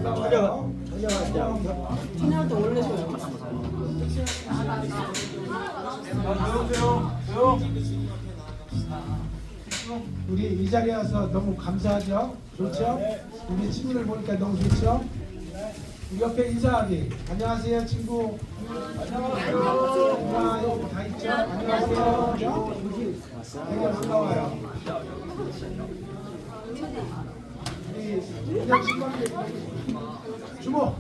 반가워요. 그냥 또 원래 줘요. 우리 이 자리에 와서 너무 감사하죠? 좋죠? 우리 친구들 보니까 너무 좋죠? 우리 옆에 인사하기. 안녕하세요, 친구. 안녕하세요. 여기 다 있죠? 안녕하세요. 되게 반가워요. 우리 그냥 친구들 주모.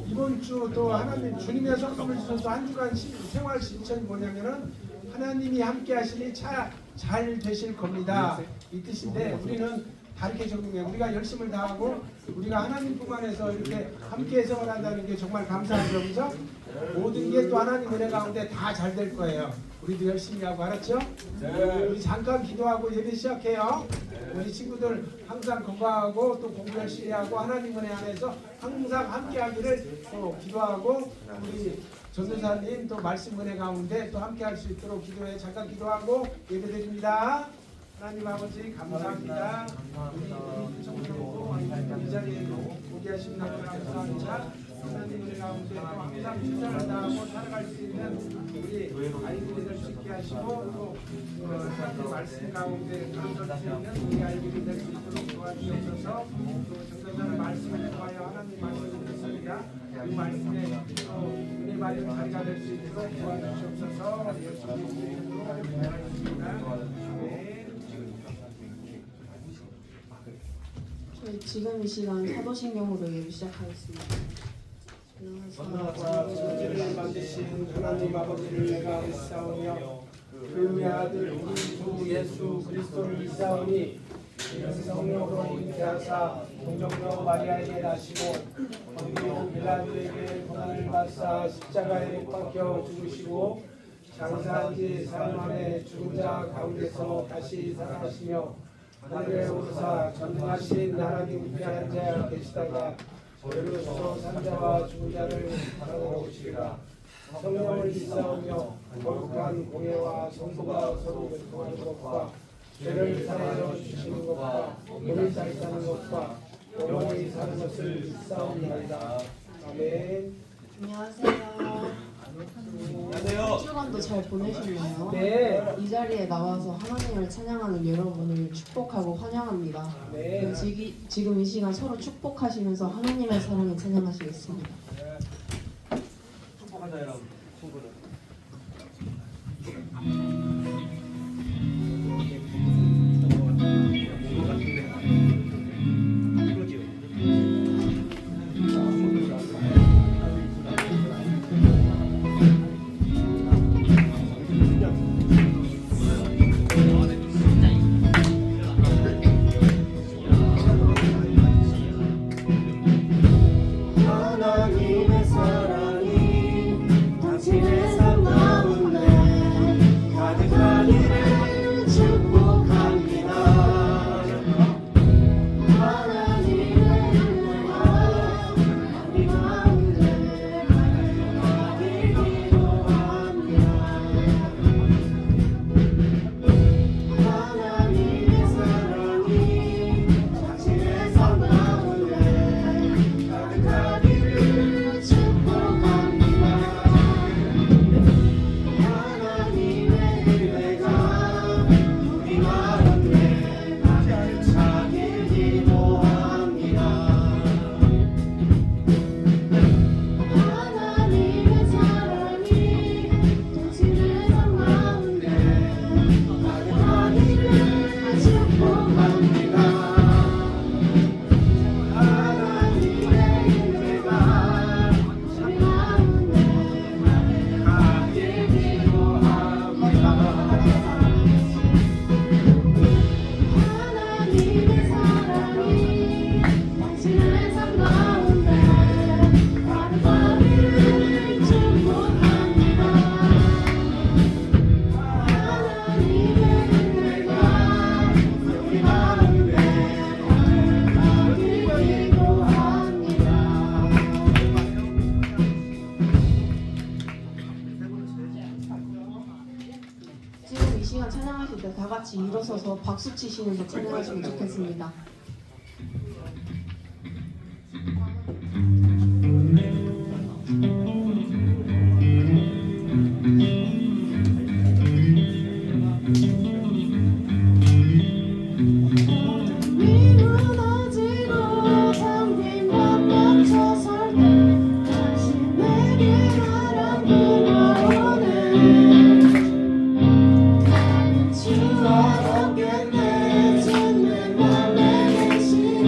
이번 주 또 하나님 주님의 성품을 주셔서 한 주간 생활 실천이 뭐냐면은 하나님이 함께 하시니 잘 되실 겁니다. 이 뜻인데 우리는 다르게 적용해. 우리가 열심을 다하고 우리가 하나님 품 안에서 이렇게 함께 생활한다는 게 정말 감사하죠. 그죠? 모든 게 또 하나님 은혜 가운데 다 잘 될 거예요. 우리도 열심히 하고 알았죠? 우리 잠깐 기도하고 예배 시작해요. 우리 친구들 항상 건강하고 또 공부 열심히 하고 하나님 은혜 안에서 항상 함께 하기를 또 기도하고 우리 전도사님 또 말씀 은혜 가운데 또 함께 할 수 있도록 기도해. 잠깐 기도하고 예배 드립니다. 하나님 아버지 감사합니다. 우리 성도도 이 자리에 오게 하신 나라 감사합니다. 하나님 은혜 가운데 또 항상 신사를 다하고 살아갈 수 있는 우리 아이들이 될 수 있게 하시고 또 하나님 말씀 가운데 감사할 수 있는 우리 아이들이 될 수 있도록 도와주셔서 또 전도사는 말씀을 통하여 하나님 말씀을 듣습니다. 이 말씀에 또 은혜 받은 자리가 될 수 있도록 도와주시옵소서. 열심히 드리도록 기도하겠습니다. 저희 지금 이 시간 사도신경으로 예배 시작하겠습니다. 천지를 만드신 하나님 아버지를 내가 믿사오며 그 아들 우리 주 예수 그리스도를 믿사오니 성령으로 잉태하사 동정녀 마리아에게 나시고 본디오 빌라도에게 고난을 받사 십자가에 못 박혀 죽으시고 장사한 지 사흘 만에 죽은 자 가운데서 다시 살아나시며 하늘에 오르사 전능하신 하나님 우편에 앉아 계시다가 저희로서 산자와 죽은 자를 바라보시리라. 성령을 믿사오며 거룩한 공예와 성도가 서로 교통하는 것과 죄를 사하여 주시는 것과 오늘 잘 사는 것과 영원히 사는 것을 믿사옵나이다. 아멘. 안녕하세요. 한 주간도 잘 보내셨나요? 네. 이 자리에 나와서 하나님을 찬양하는 여러분을 축복하고 환영합니다. 네. 지금 이 시간 서로 축복하시면서 하나님의 사랑을 찬양하시겠습니다. 축복하자 여러분. 친구들. 하나님의 사랑이 당신의 삶 가운데 가득하기를 축복합니다. 하나님의 은혜가 우리 가운데 가득하길 기도합니다. 하나님의 사랑이 당신의 삶 가운데 가득하기를 축복합니다. 하나님의 은혜가 우리 가운데 가득 차길 기도합니다. 하나님의 사랑이 당신의 삶 가운데 가득하기를 축복합니다. 하나님의 은혜가 우리 가운데 가득하길 기도합니다. 하나님의 사랑이 당신의 삶 가운데 가득하기를 축복합니다. 하나님의 은혜가 우리 가운데 가득하길 기도합니다. 지금 이 시간 찬양하실 때 다 같이 일어서서 박수 치시면서 찬양하시면 좋겠습니다. 무너지고 잠긴 맘 멈춰설 때 다시 내게 바람 불어오네. 나는 추억 없겠네. 주님 맘에 계시니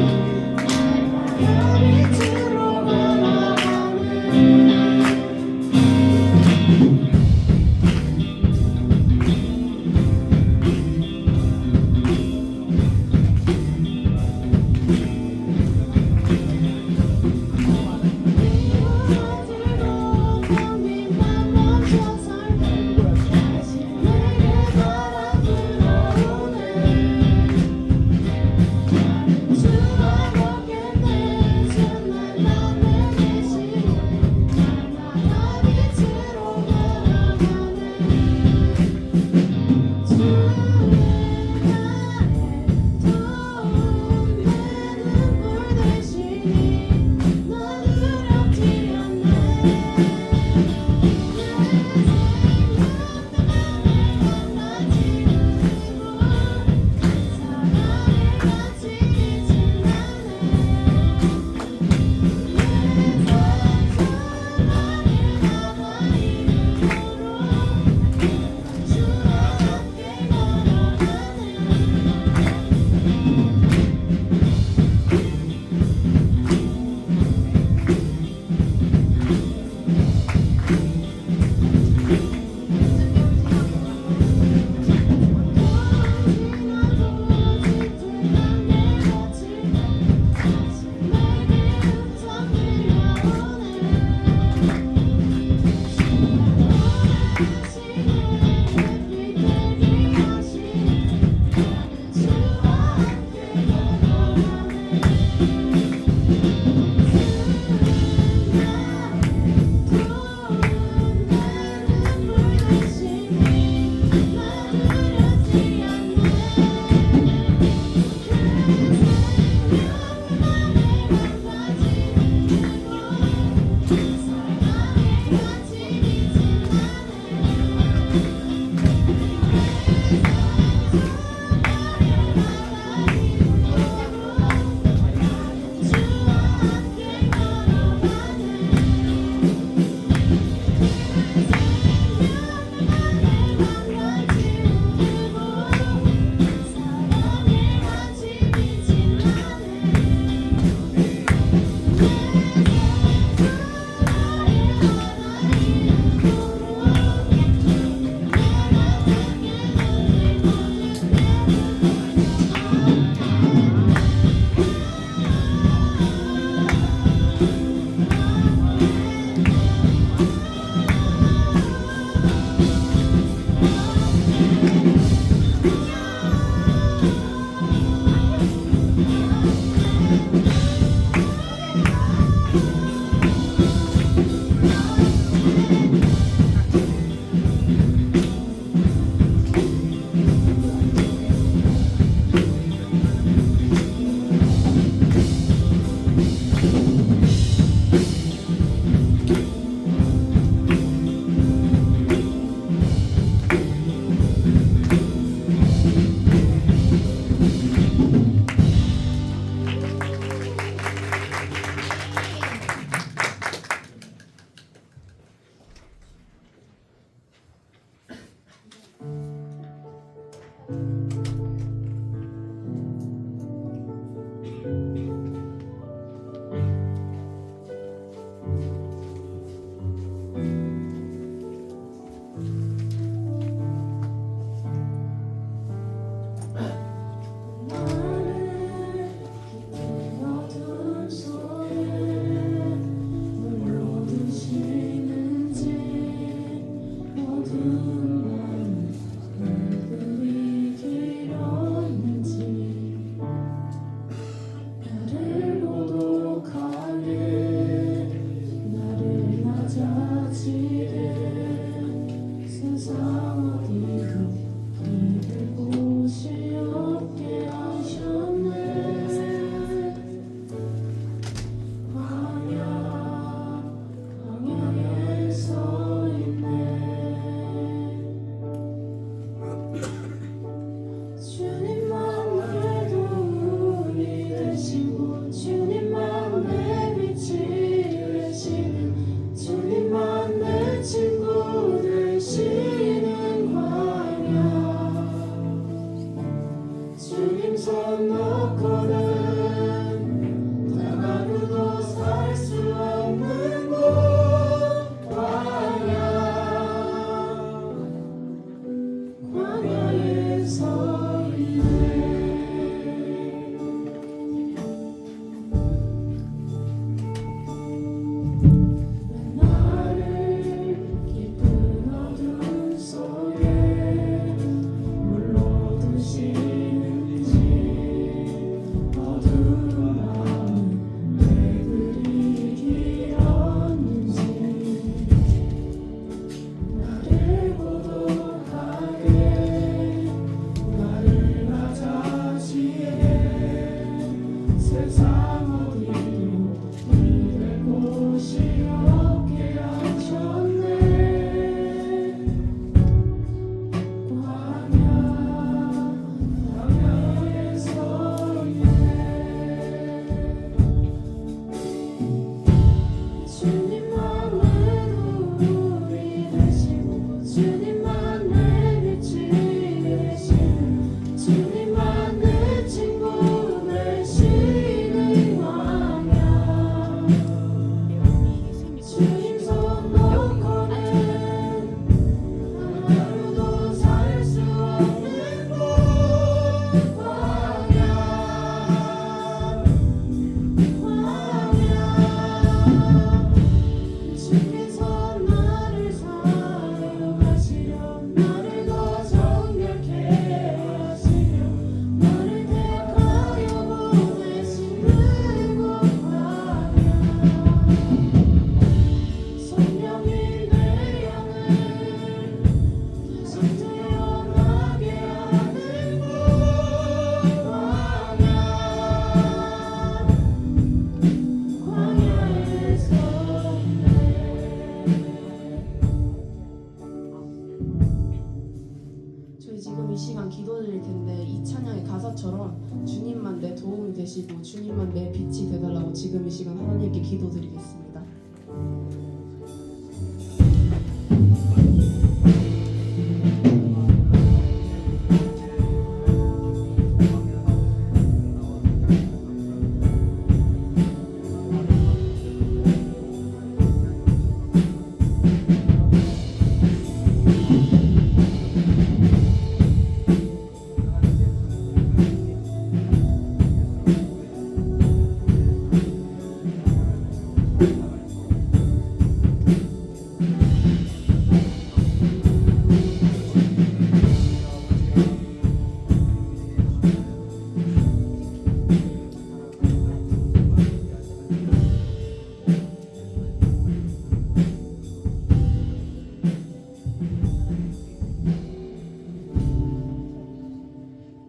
되시고 주님만 내 빛이 되달라고 지금 이 시간 하나님께 기도드리겠습니다.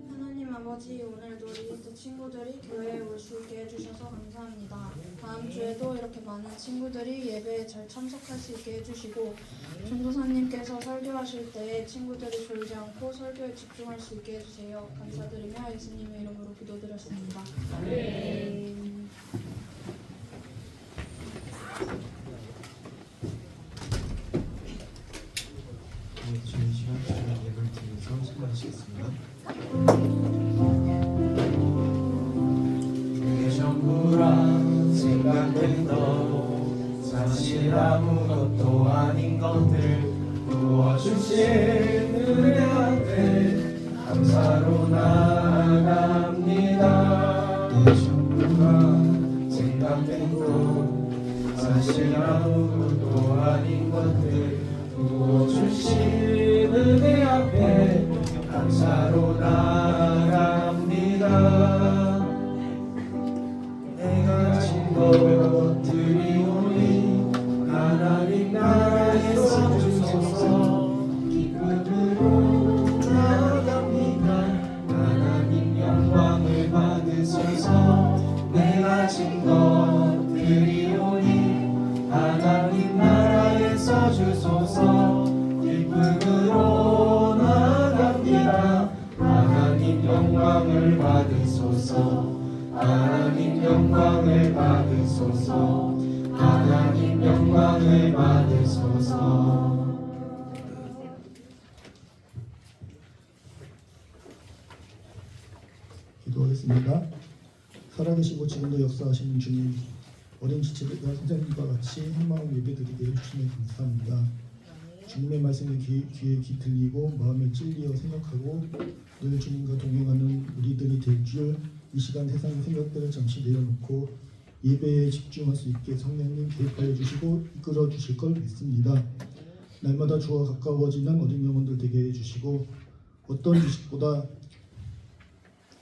하나님 아버지, 오늘도 리히트 친구들이 교회에 올 수 있게 해주셔서 감사합니다. 다음 주에도 이렇게 많은 친구들이 예배에 잘 참석할 수 있게 해주시고 전도사님께서 설교하실 때 친구들이 졸지 않고 설교에 집중할 수 있게 해주세요. 감사드리며 예수님의 이름으로 기도드렸습니다. 저희 시간 주일 예배를 드리면서 수고하시겠습니다. 그게 전부라 생각해도 사실 아무것도 아닌 것들 부어주신 은혜 앞에 감사로 나아갑니다. 그게 전부라 생각해도 사실 아무것도 아닌 것들 부어주신 은혜 앞에 감사로 나아갑니다. 내가 가진 것들이 오니 하나님 나라에서 주소서 기쁨으로 나아갑니다. 하나님 영광을 받으소서. 내가 가진 것들이 오니 하나님 나라에서 주소서 기쁨으로 나아갑니다. 하나님 영광을 받으소서. 하나님 영광을 받으소서. 하나님 영광을 받으소서. 기도하겠습니다. 살아계시고 지금도 역사하시는 주님, 어린 지체들과 선생님과 같이 한마음 예배드리게 해주시면 감사합니다. 주님의 말씀에 귀에 귀 들리고 마음에 찔리어 생각하고 늘 주님과 동행하는 우리들이 될 줄 이 시간 세상의 생각들을 잠시 내려놓고 예배에 집중할 수 있게 성령님 개입하여 주시고 이끌어 주실 걸 믿습니다. 날마다 주와 가까워지는 어린 영혼들 되게 해주시고 어떤 지식보다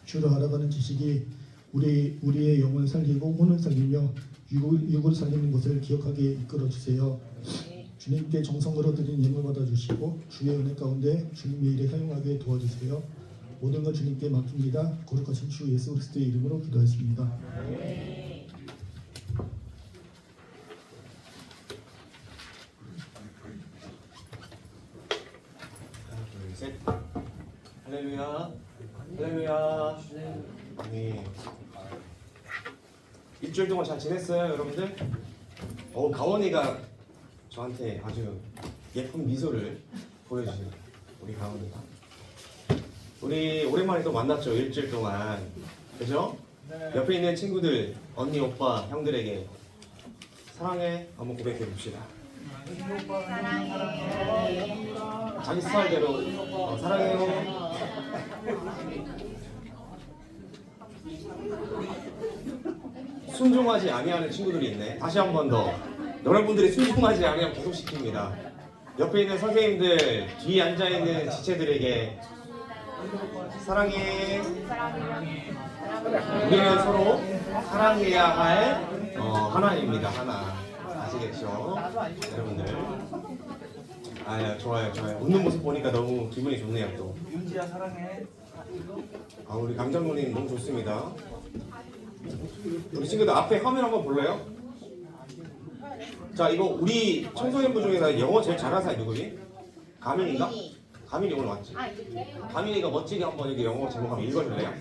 주를 알아가는 지식이 우리의 영을 살리고 혼을 살리며 육을 살리는 것을 기억하게 이끌어 주세요. 주님께 정성으로 드린 예물 받아주시고 주의 은혜 가운데 주님의 일에 사용하게 도와주세요. 모든 것 주님께 맡깁니다. 거룩하신 주 예수 그리스도의 이름으로 기도했습니다. 하나, 둘, 셋. 할렐루야. 할렐루야. 아멘. 일주일 동안 잘 지냈어요, 여러분들? 가원이가 저한테 아주 예쁜 미소를 보여주시네요. 우리 가원이가. 우리 오랜만에 또 만났죠, 일주일 동안. 그죠? 옆에 있는 친구들, 언니, 오빠, 형들에게 사랑해 한번 고백해 봅시다. 자기 스타일대로 사랑해요. 순종하지 아니하는 친구들이 있네. 다시 한 번 더. 여러분들이 순종하지 아니하면 계속 시킵니다. 옆에 있는 선생님들, 뒤에 앉아 있는 지체들에게 사랑해. 우리는 서로 사랑해야 할 하나입니다. 하나. 아시겠죠? 여러분들. 좋아요. 웃는 모습 보니까 너무 기분이 좋네요. 또 윤지야 사랑해. 우리 감장모님 너무 좋습니다. 우리 친구들 앞에 화면 한번 볼래요? 자, 이거 우리 청소년부 중에서 영어 제일 잘하는 사람이 누구지? 가민인가? 가민이 오늘 왔지? 가민이가 멋지게 한번 이렇게 영어 제목 한번 읽어줄래요?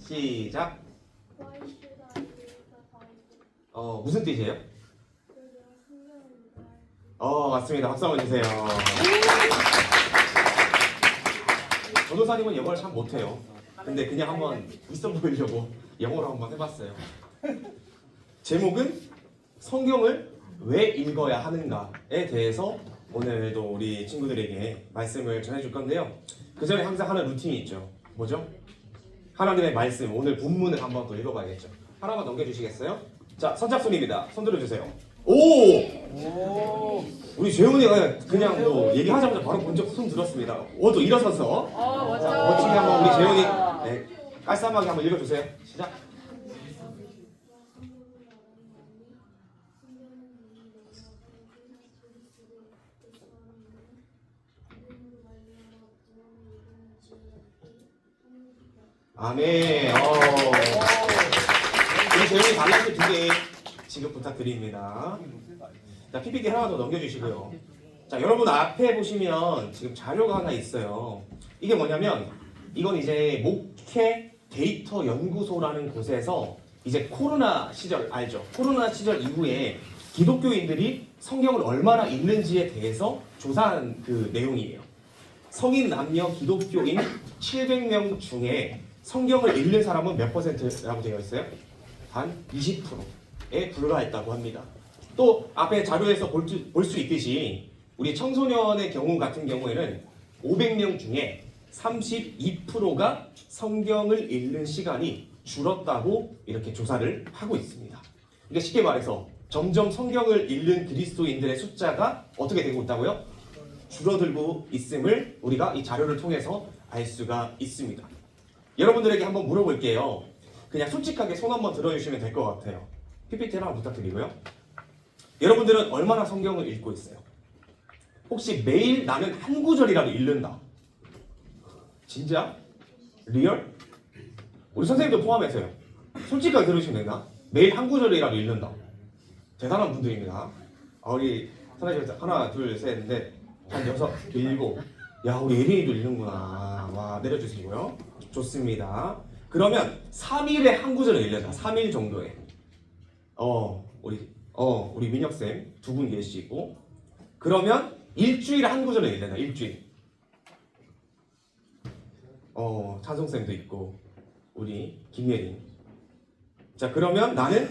시작. 무슨 뜻이에요? 맞습니다. 박수 한번 주세요. 전도사님은 영어를 참 못해요. 근데 그냥 한번 있어 보이려고 영어로 한번 해봤어요. 제목은 성경을 왜 읽어야 하는가에 대해서 오늘도 우리 친구들에게 말씀을 전해줄 건데요. 그 전에 항상 하는 루틴이 있죠. 뭐죠? 하나님의 말씀, 오늘 본문을 한번 또 읽어봐야겠죠. 하나만 넘겨주시겠어요? 자, 선착순입니다. 손 들어주세요. 오! 우리 재훈이가 그냥 뭐 얘기하자마자 바로 먼저 손 들었습니다. 또 일어서서 자, 멋지게 한번 우리 재훈이 네, 깔쌈하게 한번 읽어주세요. 시작. 아멘. 우리 재훈이 발라드 2개 지급 부탁드립니다. 자, PPT 하나 더 넘겨주시고요. 자, 여러분 앞에 보시면 지금 자료가 하나 있어요. 이게 뭐냐면 이건 이제 목회 데이터 연구소라는 곳에서 이제 코로나 시절 알죠? 코로나 시절 이후에 기독교인들이 성경을 얼마나 읽는지에 대해서 조사한 그 내용이에요. 성인 남녀 기독교인 700명 중에 성경을 읽는 사람은 몇 %라고 되어 있어요? 단 20%에 불과했다고 합니다. 또 앞에 자료에서 볼 수 있듯이 우리 청소년의 경우 같은 경우에는 500명 중에 32%가 성경을 읽는 시간이 줄었다고 이렇게 조사를 하고 있습니다. 그러니까 쉽게 말해서 점점 성경을 읽는 그리스도인들의 숫자가 어떻게 되고 있다고요? 줄어들고 있음을 우리가 이 자료를 통해서 알 수가 있습니다. 여러분들에게 한번 물어볼게요. 그냥 솔직하게 손 한번 들어주시면 될 것 같아요. PPT 하나 부탁드리고요. 여러분들은 얼마나 성경을 읽고 있어요? 혹시 매일 나는 한 구절이라도 읽는다. 진짜? 리얼? 우리 선생님도 포함해서요. 솔직하게 들으시면 되나? 매일 한 구절이라도 읽는다. 대단한 분들입니다. 우리 선생님 하나, 둘, 셋, 넷, 한 6, 7. 야, 우리 예린이도 읽는구나. 와, 내려주시고요. 좋습니다. 그러면 3일에 한 구절을 읽는다. 3일 정도에. 우리 민혁쌤 2분 계시고. 그러면 일주일에 한 구절을 읽는다. 일주일. 찬송쌤도 있고. 우리 김예린. 자, 그러면 나는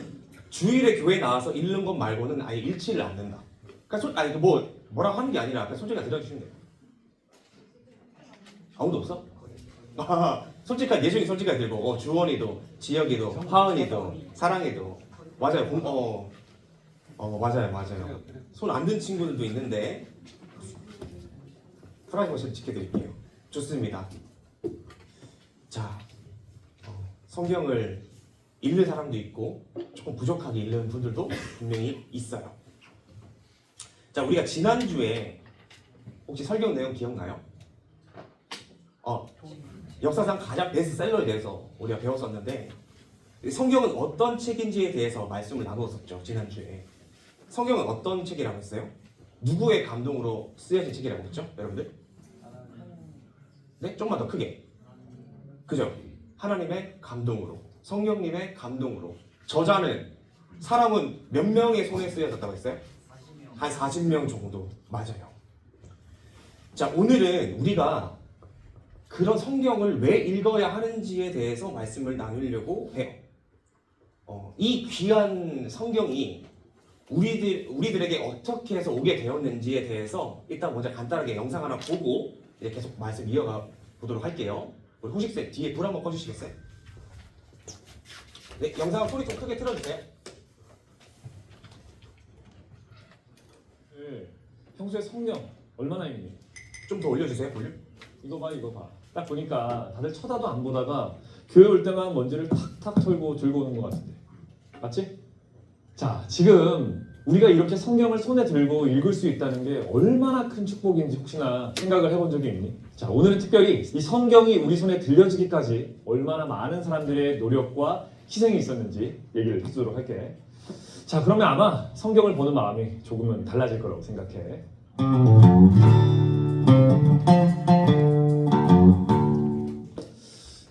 주일에 교회 나와서 읽는 것 말고는 아예 읽지를 않는다. 그러니까 뭐라고 하는 게 아니라 그냥 솔직하게 들어주시면 돼요. 아무도 없어? 솔직한 예준이 솔직하게 들고 주원이도 지혁이도 하은이도 사랑이도 맞아요. 맞아요. 손 안 든 친구들도 있는데 프라이버시 지켜드릴게요. 좋습니다. 자, 성경을 읽는 사람도 있고 조금 부족하게 읽는 분들도 분명히 있어요. 자, 우리가 지난주에 혹시 설교 내용 기억나요? 역사상 가장 베스트셀러에 대해서 우리가 배웠었는데 성경은 어떤 책인지에 대해서 말씀을 나누었었죠. 지난주에. 성경은 어떤 책이라고 했어요? 누구의 감동으로 쓰여진 책이라고 했죠? 여러분들? 네? 조금만 더 크게. 그죠? 하나님의 감동으로, 성령님의 감동으로. 저자는, 사람은 몇 명의 손에 쓰여졌다고 했어요? 한 40명 정도. 맞아요. 자, 오늘은 우리가 그런 성경을 왜 읽어야 하는지에 대해서 말씀을 나누려고 해요. 이 귀한 성경이 우리들에게 어떻게 해서 오게 되었는지에 대해서 일단 먼저 간단하게 영상 하나 보고 이제 계속 말씀 이어가 보도록 할게요. 우리 호식쌤 뒤에 불 한번 꺼주시겠어요? 네, 영상 소리 좀 크게 틀어주세요. 평소에 성령 얼마나 읽니? 좀 더 올려주세요. 볼륨. 이거 봐. 딱 보니까 다들 쳐다도 안 보다가 교회 올 때만 먼지를 탁탁 털고 들고 오는 것 같은데. 맞지? 자, 지금 우리가 이렇게 성경을 손에 들고 읽을 수 있다는 게 얼마나 큰 축복인지 혹시나 생각을 해본 적이 있니? 자, 오늘은 특별히 이 성경이 우리 손에 들려지기까지 얼마나 많은 사람들의 노력과 희생이 있었는지 얘기를 해주도록 할게. 자, 그러면 아마 성경을 보는 마음이 조금은 달라질 거라고 생각해.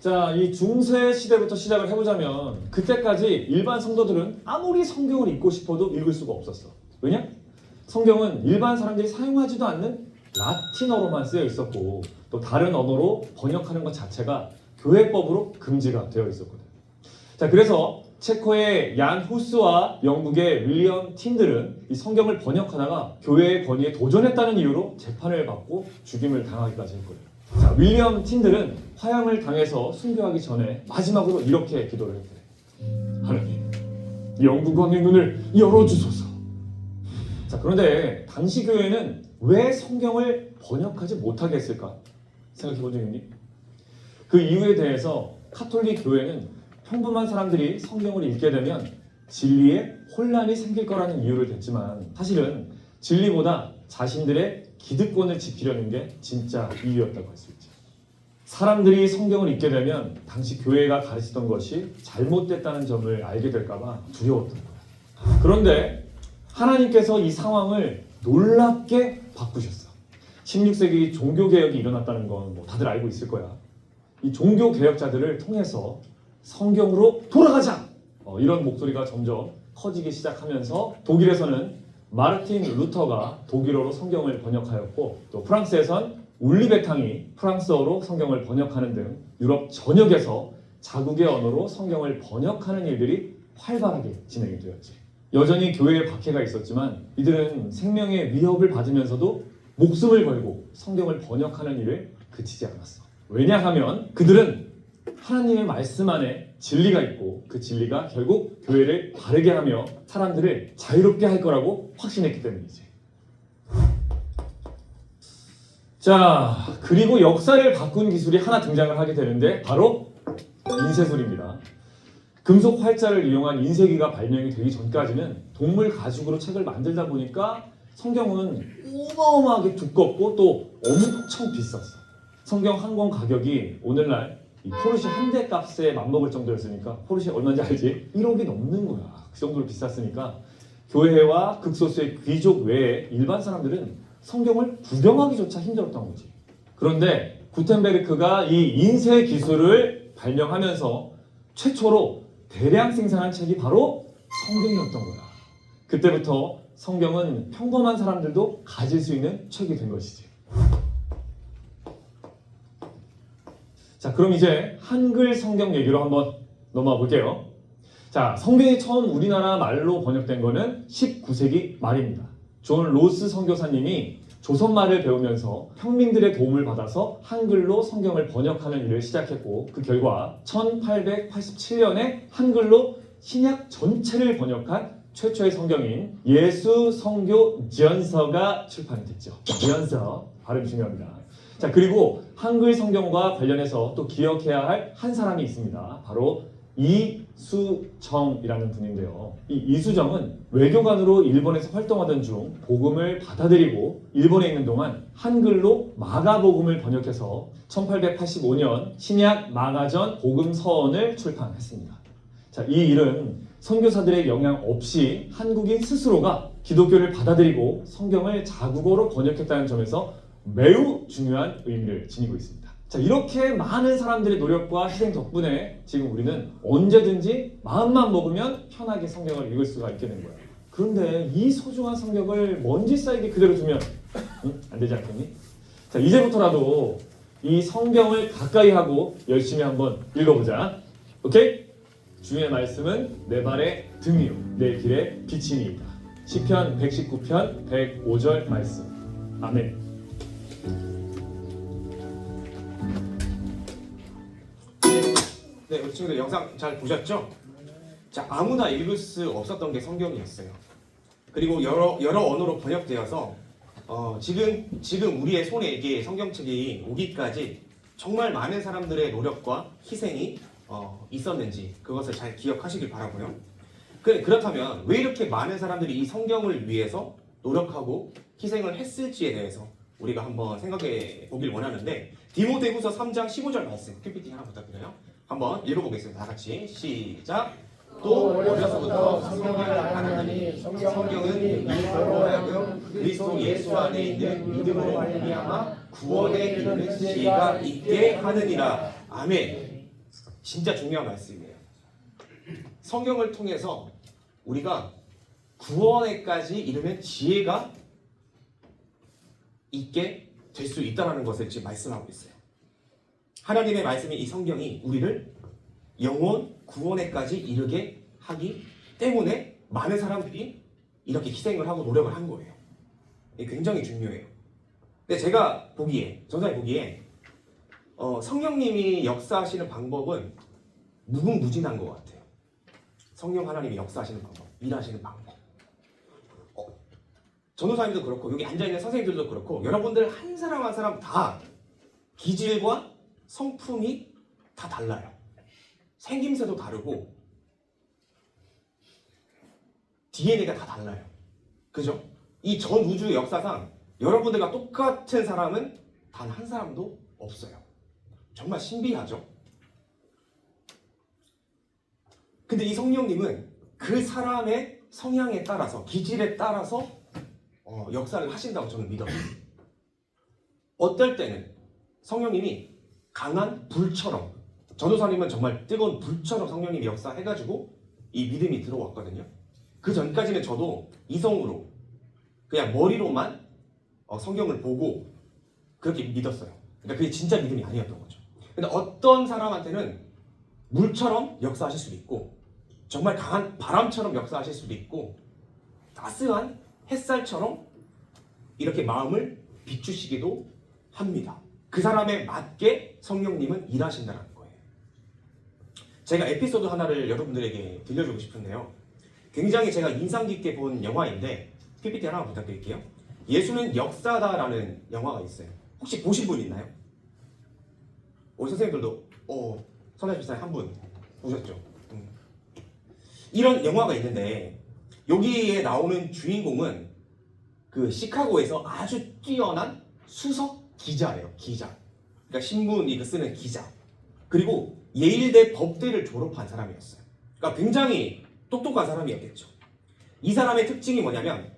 자, 이 중세 시대부터 시작을 해보자면 그때까지 일반 성도들은 아무리 성경을 읽고 싶어도 읽을 수가 없었어. 왜냐? 성경은 일반 사람들이 사용하지도 않는 라틴어로만 쓰여 있었고 또 다른 언어로 번역하는 것 자체가 교회법으로 금지가 되어 있었거든. 자, 그래서 체코의 얀 후스와 영국의 윌리엄 틴들은 이 성경을 번역하다가 교회의 권위에 도전했다는 이유로 재판을 받고 죽임을 당하기까지 했거든. 자, 윌리엄 틴들은 화형을 당해서 순교하기 전에 마지막으로 이렇게 기도를 했대. 하나님, 영국 왕의 눈을 열어주소서. 자, 그런데 당시 교회는 왜 성경을 번역하지 못하게 했을까? 생각해 본 적 있니? 그 이유에 대해서 카톨릭 교회는 평범한 사람들이 성경을 읽게 되면 진리에 혼란이 생길 거라는 이유를 댔지만 사실은 진리보다 자신들의 기득권을 지키려는 게 진짜 이유였다고 할 수 있죠. 사람들이 성경을 읽게 되면 당시 교회가 가르치던 것이 잘못됐다는 점을 알게 될까봐 두려웠던 거야. 그런데 하나님께서 이 상황을 놀랍게 바꾸셨어. 16세기 종교개혁이 일어났다는 건 뭐 다들 알고 있을 거야. 이 종교개혁자들을 통해서 성경으로 돌아가자! 이런 목소리가 점점 커지기 시작하면서 독일에서는 마르틴 루터가 독일어로 성경을 번역하였고 또 프랑스에선 울리베탕이 프랑스어로 성경을 번역하는 등 유럽 전역에서 자국의 언어로 성경을 번역하는 일들이 활발하게 진행이 되었지. 여전히 교회에 박해가 있었지만 이들은 생명의 위협을 받으면서도 목숨을 걸고 성경을 번역하는 일을 그치지 않았어. 왜냐하면 그들은 하나님의 말씀 안에 진리가 있고 그 진리가 결국 교회를 바르게 하며 사람들을 자유롭게 할 거라고 확신했기 때문이지. 자, 그리고 역사를 바꾼 기술이 하나 등장을 하게 되는데 바로 인쇄술입니다. 금속 활자를 이용한 인쇄기가 발명이 되기 전까지는 동물 가죽으로 책을 만들다 보니까 성경은 어마어마하게 두껍고 또 엄청 비쌌어. 성경 한 권 가격이 오늘날 이 포르쉐 한 대 값에 맞먹을 정도였으니까 포르쉐 얼마인지 알지? 1억이 넘는 거야. 그 정도로 비쌌으니까 교회와 극소수의 귀족 외에 일반 사람들은 성경을 구경하기조차 힘들었던 거지. 그런데 구텐베르크가 이 인쇄 기술을 발명하면서 최초로 대량 생산한 책이 바로 성경이었던 거야. 그때부터 성경은 평범한 사람들도 가질 수 있는 책이 된 것이지. 자, 그럼 이제 한글 성경 얘기로 한번 넘어가 볼게요. 자, 성경이 처음 우리나라 말로 번역된 거는 19세기 말입니다. 존 로스 선교사님이 조선말을 배우면서 평민들의 도움을 받아서 한글로 성경을 번역하는 일을 시작했고 그 결과 1887년에 한글로 신약 전체를 번역한 최초의 성경인 예수 성교 지연서가 출판이 됐죠. 지연서, 발음 중요합니다. 자, 그리고 한글 성경과 관련해서 또 기억해야 할 한 사람이 있습니다. 바로 이수정이라는 분인데요. 이 이수정은 외교관으로 일본에서 활동하던 중 복음을 받아들이고 일본에 있는 동안 한글로 마가복음을 번역해서 1885년 신약 마가전 복음서원을 출판했습니다. 자, 이 일은 선교사들의 영향 없이 한국인 스스로가 기독교를 받아들이고 성경을 자국어로 번역했다는 점에서 매우 중요한 의미를 지니고 있습니다. 자, 이렇게 많은 사람들의 노력과 희생 덕분에 지금 우리는 언제든지 마음만 먹으면 편하게 성경을 읽을 수가 있게 된 거야. 그런데 이 소중한 성경을 먼지 쌓이게 그대로 두면 안 되지 않겠니? 자, 이제부터라도 이 성경을 가까이 하고 열심히 한번 읽어보자. 오케이? 주의 말씀은 내 발의 등이요 내 길의 빛이니이다. 시편 119편 105절 말씀. 아멘. 네, 우리 친구들 영상 잘 보셨죠? 자, 아무나 읽을 수 없었던 게 성경이었어요. 그리고 여러 언어로 번역되어서 지금 우리의 손에 이게 성경책이 오기까지 정말 많은 사람들의 노력과 희생이 있었는지 그것을 잘 기억하시길 바라고요. 그렇다면 왜 이렇게 많은 사람들이 이 성경을 위해서 노력하고 희생을 했을지에 대해서 우리가 한번 생각해 보길 원하는데 디모데후서 3장 15절 말씀 PPT 하나 부탁드려요. 한번 읽어보겠습니다. 다 같이 시작. 또 어려서부터 성경을 알았나니 성경은 너로 하여금 그리스도 예수 안에 있는 믿음으로 말미암아 구원에 이르는 지혜가 있게 하느니라. 아멘. 진짜 중요한 말씀이에요. 성경을 통해서 우리가 구원에까지 이르는 지혜가 있게 될 수 있다는 것을 지금 말씀하고 있어요. 하나님의 말씀이 이 성경이 우리를 영원 구원에까지 이르게 하기 때문에 많은 사람들이 이렇게 희생을 하고 노력을 한 거예요. 이게 굉장히 중요해요. 근데 제가 보기에, 전사님 보기에 성령님이 역사하시는 방법은 무궁무진한 것 같아요. 성령 하나님이 역사하시는 방법, 일하시는 방법. 전도사님도 그렇고 여기 앉아있는 선생님들도 그렇고 여러분들 한 사람 한 사람 다 기질과 성품이 다 달라요. 생김새도 다르고 DNA가 다 달라요. 그죠? 이 전 우주 역사상 여러분들과 똑같은 사람은 단 한 사람도 없어요. 정말 신비하죠? 근데 이 성령님은 그 사람의 성향에 따라서, 기질에 따라서 역사를 하신다고 저는 믿어요. 어떨 때는 성령님이 강한 불처럼, 전도사님은 정말 뜨거운 불처럼 성령님이 역사해가지고 이 믿음이 들어왔거든요. 그 전까지는 저도 이성으로 그냥 머리로만 성경을 보고 그렇게 믿었어요. 그러니까 그게 진짜 믿음이 아니었던 거죠. 근데 어떤 사람한테는 물처럼 역사하실 수도 있고 정말 강한 바람처럼 역사하실 수도 있고 따스한 햇살처럼 이렇게 마음을 비추시기도 합니다. 그 사람에 맞게 성령님은 일하신다는 거예요. 제가 에피소드 하나를 여러분들에게 들려주고 싶은데요. 굉장히 제가 인상 깊게 본 영화인데 PPT 하나 부탁드릴게요. 예수는 역사다라는 영화가 있어요. 혹시 보신 분 있나요? 우리 선생님들도 선하신 집사님 한 분 보셨죠? 이런 영화가 있는데 여기에 나오는 주인공은 그 시카고에서 아주 뛰어난 수석 기자예요. 기자. 그러니까 신문이 쓰는 기자. 그리고 예일대 법대를 졸업한 사람이었어요. 그러니까 굉장히 똑똑한 사람이었겠죠. 이 사람의 특징이 뭐냐면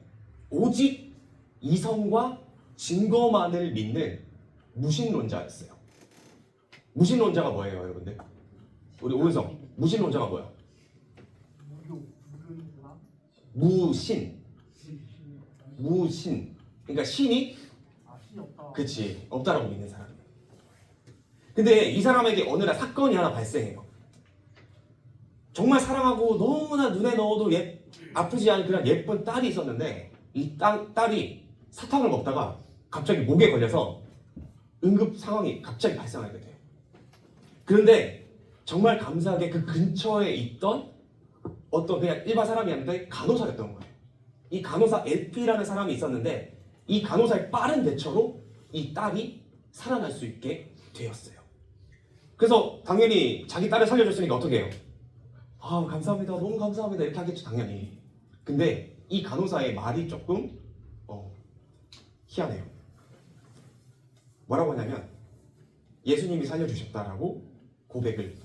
오직 이성과 증거만을 믿는 무신론자였어요. 무신론자가 뭐예요, 여러분들? 우리 오은성, 무신론자가 뭐야? 무신. 그러니까 신이 그치 없다라고 믿는 사람이에요. 근데 이 사람에게 어느 날 사건이 하나 발생해요. 정말 사랑하고 너무나 눈에 넣어도 아프지 않은 그런 예쁜 딸이 있었는데 이 딸이 사탕을 먹다가 갑자기 목에 걸려서 응급 상황이 갑자기 발생하게 돼요. 그런데 정말 감사하게 그 근처에 있던 어떤 그냥 일반 사람이었는데 간호사였던 거예요. 이 간호사 LP라는 사람이 있었는데 이 간호사의 빠른 대처로 이 딸이 살아날 수 있게 되었어요. 그래서 당연히 자기 딸을 살려줬으니까 어떻게 해요? 아 감사합니다, 너무 감사합니다 이렇게 하겠죠 당연히. 근데 이 간호사의 말이 조금 희한해요. 뭐라고 하냐면 예수님이 살려주셨다라고 고백을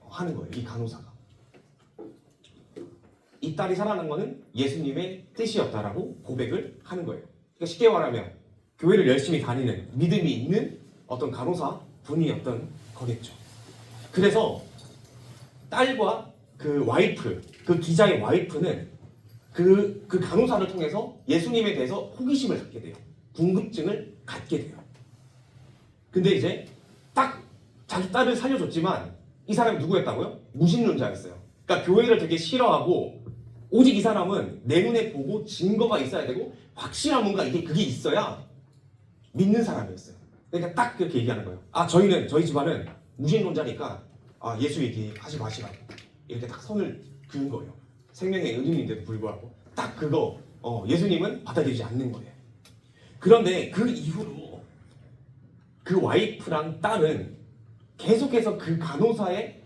하는 거예요. 이 간호사가. 이 딸이 살아난 거는 예수님의 뜻이었다라고 고백을 하는 거예요. 그러니까 쉽게 말하면 교회를 열심히 다니는 믿음이 있는 어떤 간호사 분이었던 거겠죠. 그래서 딸과 그 와이프, 그 기자의 와이프는 그 간호사를 통해서 예수님에 대해서 호기심을 갖게 돼요. 궁금증을 갖게 돼요. 근데 이제 딱 자기 딸을 살려줬지만 이 사람이 누구였다고요? 무신론자였어요. 그러니까 교회를 되게 싫어하고 오직 이 사람은 내 눈에 보고 증거가 있어야 되고 확실한 뭔가 그게 있어야 믿는 사람이었어요. 그러니까 딱 그렇게 얘기하는 거예요. 저희 집안은 무신론자니까 예수 얘기하지 마시라고 이렇게 딱 선을 그은 거예요. 생명의 은인인데도 불구하고 딱 그거 예수님은 받아들이지 않는 거예요. 그런데 그 이후로 그 와이프랑 딸은 계속해서 그 간호사의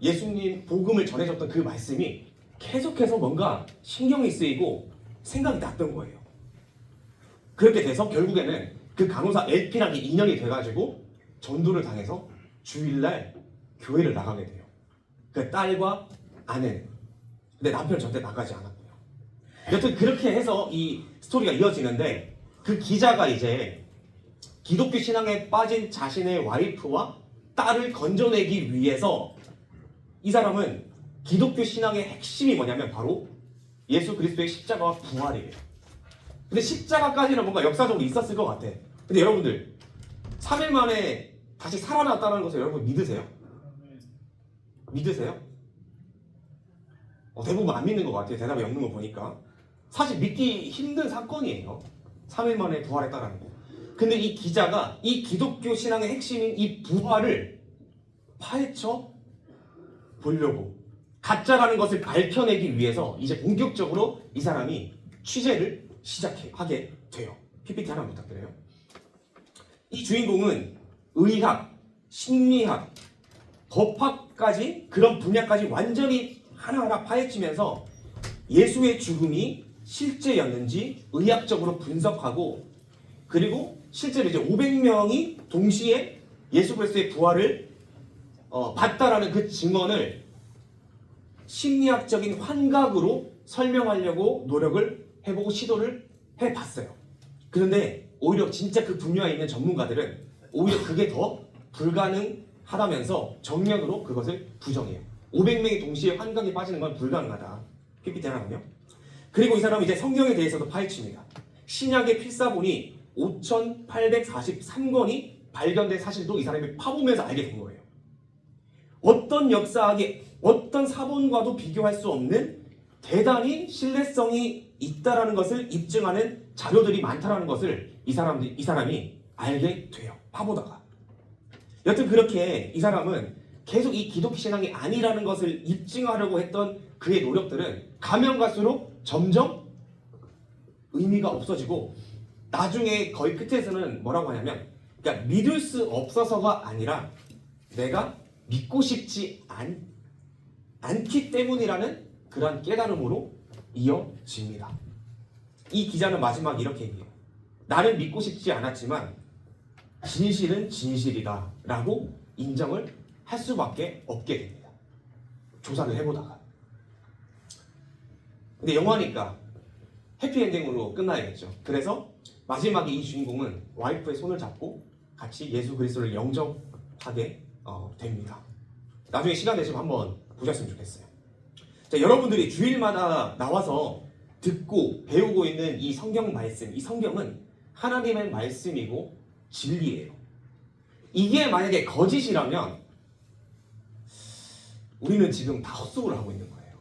예수님 복음을 전해줬던 그 말씀이 계속해서 뭔가 신경이 쓰이고 생각이 났던 거예요. 그렇게 돼서 결국에는 그 간호사 LP랑 인연이 돼가지고 전도를 당해서 주일날 교회를 나가게 돼요. 그 딸과 아내는. 근데 남편은 절대 나가지 않았고요. 여튼 그렇게 해서 이 스토리가 이어지는데 그 기자가 이제 기독교 신앙에 빠진 자신의 와이프와 딸을 건져내기 위해서 이 사람은 기독교 신앙의 핵심이 뭐냐면 바로 예수 그리스도의 십자가와 부활이에요. 근데 십자가까지는 뭔가 역사적으로 있었을 것 같아. 근데 여러분들 3일 만에 다시 살아났다는 것을 여러분 믿으세요? 믿으세요? 대부분 안 믿는 것 같아요. 대답이 없는 거 보니까. 사실 믿기 힘든 사건이에요. 3일 만에 부활했다라는 거. 근데 이 기자가 이 기독교 신앙의 핵심인 이 부활을 파헤쳐 보려고 가짜라는 것을 밝혀내기 위해서 이제 본격적으로 이 사람이 취재를 시작하게 돼요. PPT 하나 부탁드려요. 이 주인공은 의학, 심리학, 법학까지 그런 분야까지 완전히 하나하나 파헤치면서 예수의 죽음이 실제였는지 의학적으로 분석하고 그리고 실제로 이제 500명이 동시에 예수 그리스도의 부활을 봤다라는 그 증언을 심리학적인 환각으로 설명하려고 노력을 해보고 시도를 해봤어요. 그런데 오히려 진짜 그 분야에 있는 전문가들은 오히려 그게 더 불가능하다면서 정면으로 그것을 부정해요. 500명이 동시에 환각에 빠지는 건 불가능하다. PPT 하나군요. 그리고 이 사람은 이제 성경에 대해서도 파헤칩니다. 신약의 필사본이 5,843권이 발견된 사실도 이 사람이 파보면서 알게 된 거예요. 어떤 역사학의 어떤 사본과도 비교할 수 없는 대단히 신뢰성이 있다라는 것을 입증하는 자료들이 많다라는 것을 이 사람이 알게 돼요. 파보다가. 여튼 그렇게 이 사람은 계속 이 기독교 신앙이 아니라는 것을 입증하려고 했던 그의 노력들은 가면 갈수록 점점 의미가 없어지고 나중에 거의 끝에서는 뭐라고 하냐면 그러니까 믿을 수 없어서가 아니라 내가 믿고 싶지 않기 때문이라는 그런 깨달음으로 이어집니다. 이 기자는 마지막 이렇게 얘기해요. 나는 믿고 싶지 않았지만 진실은 진실이다 라고 인정을 할 수밖에 없게 됩니다. 조사를 해보다가. 근데 영화니까 해피엔딩으로 끝나야겠죠. 그래서 마지막에 이 주인공은 와이프의 손을 잡고 같이 예수 그리스도를 영접하게 됩니다. 나중에 시간 되시면 한번 보셨으면 좋겠어요. 자, 여러분들이 주일마다 나와서 듣고 배우고 있는 이 성경 말씀, 이 성경은 하나님의 말씀이고 진리예요. 이게 만약에 거짓이라면 우리는 지금 다 헛수고를 하고 있는 거예요.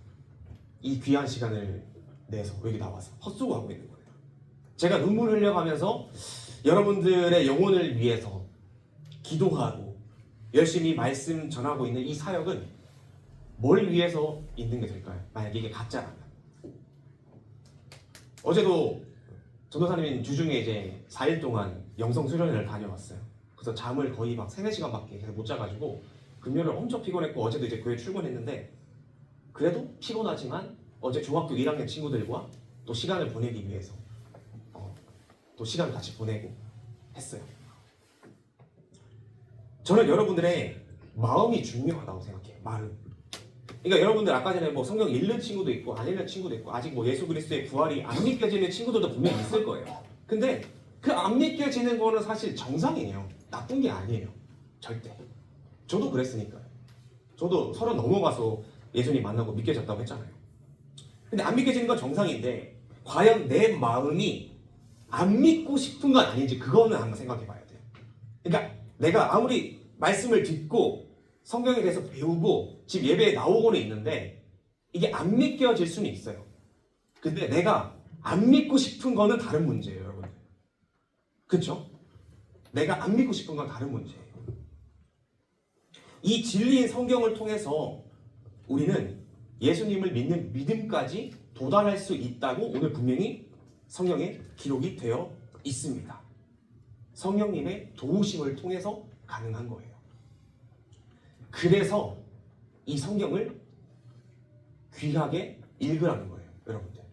이 귀한 시간을 내서 여기 나와서 헛수고하고 있는 거예요. 제가 눈물 흘려가면서 여러분들의 영혼을 위해서 기도하고 열심히 말씀 전하고 있는 이 사역은 뭘 위해서 있는 게 될까요? 만약에 이게 가짜라면. 어제도 전도사님이 주중에 이제 4일 동안 영성 수련회를 다녀왔어요. 그래서 잠을 거의 막 3-4시간밖에 못 자가지고 금요일을 엄청 피곤했고 어제도 이제 교회 출근했는데 그래도 피곤하지만 어제 중학교 1학년 친구들과 또 시간을 보내기 위해서 또 시간을 같이 보내고 했어요. 저는 여러분들의 마음이 중요하다고 생각해요. 마음. 그러니까 여러분들 아까 전에 뭐 성경 읽는 친구도 있고 안 읽는 친구도 있고 아직 뭐 예수 그리스도의 부활이 안 믿겨지는 친구들도 분명히 있을 거예요. 근데 그 안 믿겨지는 거는 사실 정상이에요. 나쁜 게 아니에요. 절대. 저도 그랬으니까요. 저도 30 넘어가서 예수님 만나고 믿겨졌다고 했잖아요. 근데 안 믿겨지는 건 정상인데 과연 내 마음이 안 믿고 싶은 건 아닌지 그거는 한번 생각해 봐야 돼요. 그러니까 내가 아무리 말씀을 듣고 성경에 대해서 배우고 지금 예배에 나오고는 있는데 이게 안 믿겨질 수는 있어요. 근데 내가 안 믿고 싶은 거는 다른 문제예요, 여러분들. 그렇죠? 내가 안 믿고 싶은 건 다른 문제예요. 이 진리인 성경을 통해서 우리는 예수님을 믿는 믿음까지 도달할 수 있다고 오늘 분명히 성경에 기록이 되어 있습니다. 성령님의 도우심을 통해서 가능한 거예요. 그래서 이 성경을 귀하게 읽으라는 거예요, 여러분들.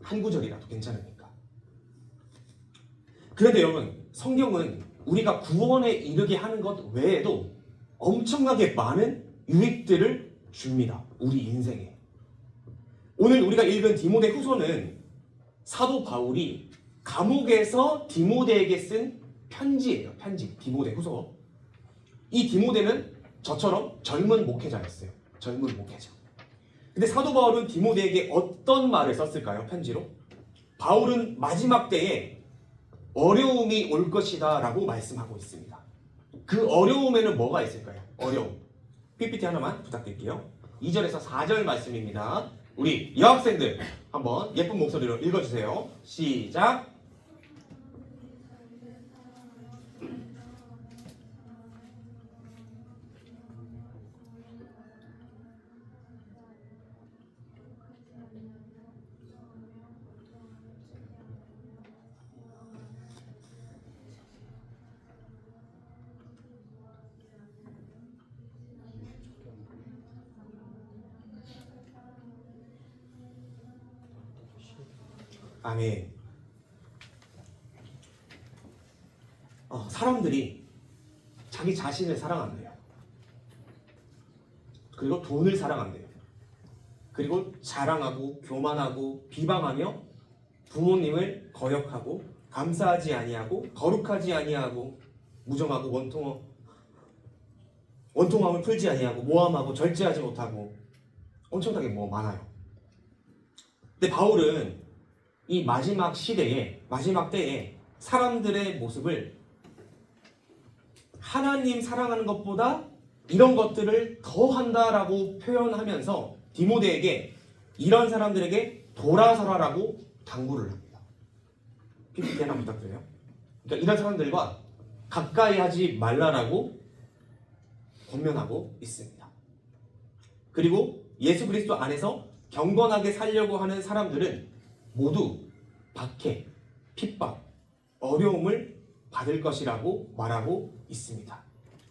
한 구절이라도 괜찮으니까. 그런데 여러분, 성경은 우리가 구원에 이르게 하는 것 외에도 엄청나게 많은 유익들을 줍니다. 우리 인생에. 오늘 우리가 읽은 디모데 후서는 사도 바울이 감옥에서 디모데에게 쓴 편지예요. 편지. 디모데 후서. 이 디모데는 저처럼 젊은 목회자였어요. 젊은 목회자. 근데 사도 바울은 디모데에게 어떤 말을 썼을까요? 편지로? 바울은 마지막 때에 어려움이 올 것이다 라고 말씀하고 있습니다. 그 어려움에는 뭐가 있을까요? 어려움. PPT 하나만 부탁드릴게요. 2절에서 4절 말씀입니다. 우리 여학생들 한번 예쁜 목소리로 읽어주세요. 시작. 아멘. 사람들이 자기 자신을 사랑한대요. 그리고 돈을 사랑한대요. 그리고 자랑하고 교만하고 비방하며 부모님을 거역하고 감사하지 아니하고 거룩하지 아니하고 무정하고 원통함을 풀지 아니하고 모함하고 절제하지 못하고 엄청나게 많아요. 근데 바울은 이 마지막 시대에, 마지막 때에 사람들의 모습을 하나님 사랑하는 것보다 이런 것들을 더 한다라고 표현하면서 디모데에게 이런 사람들에게 돌아서라라고 당부를 합니다. PPT 하나 부탁드려요. 그러니까 이런 사람들과 가까이 하지 말라라고 권면하고 있습니다. 그리고 예수 그리스도 안에서 경건하게 살려고 하는 사람들은 모두 박해, 핍박, 어려움을 받을 것이라고 말하고 있습니다.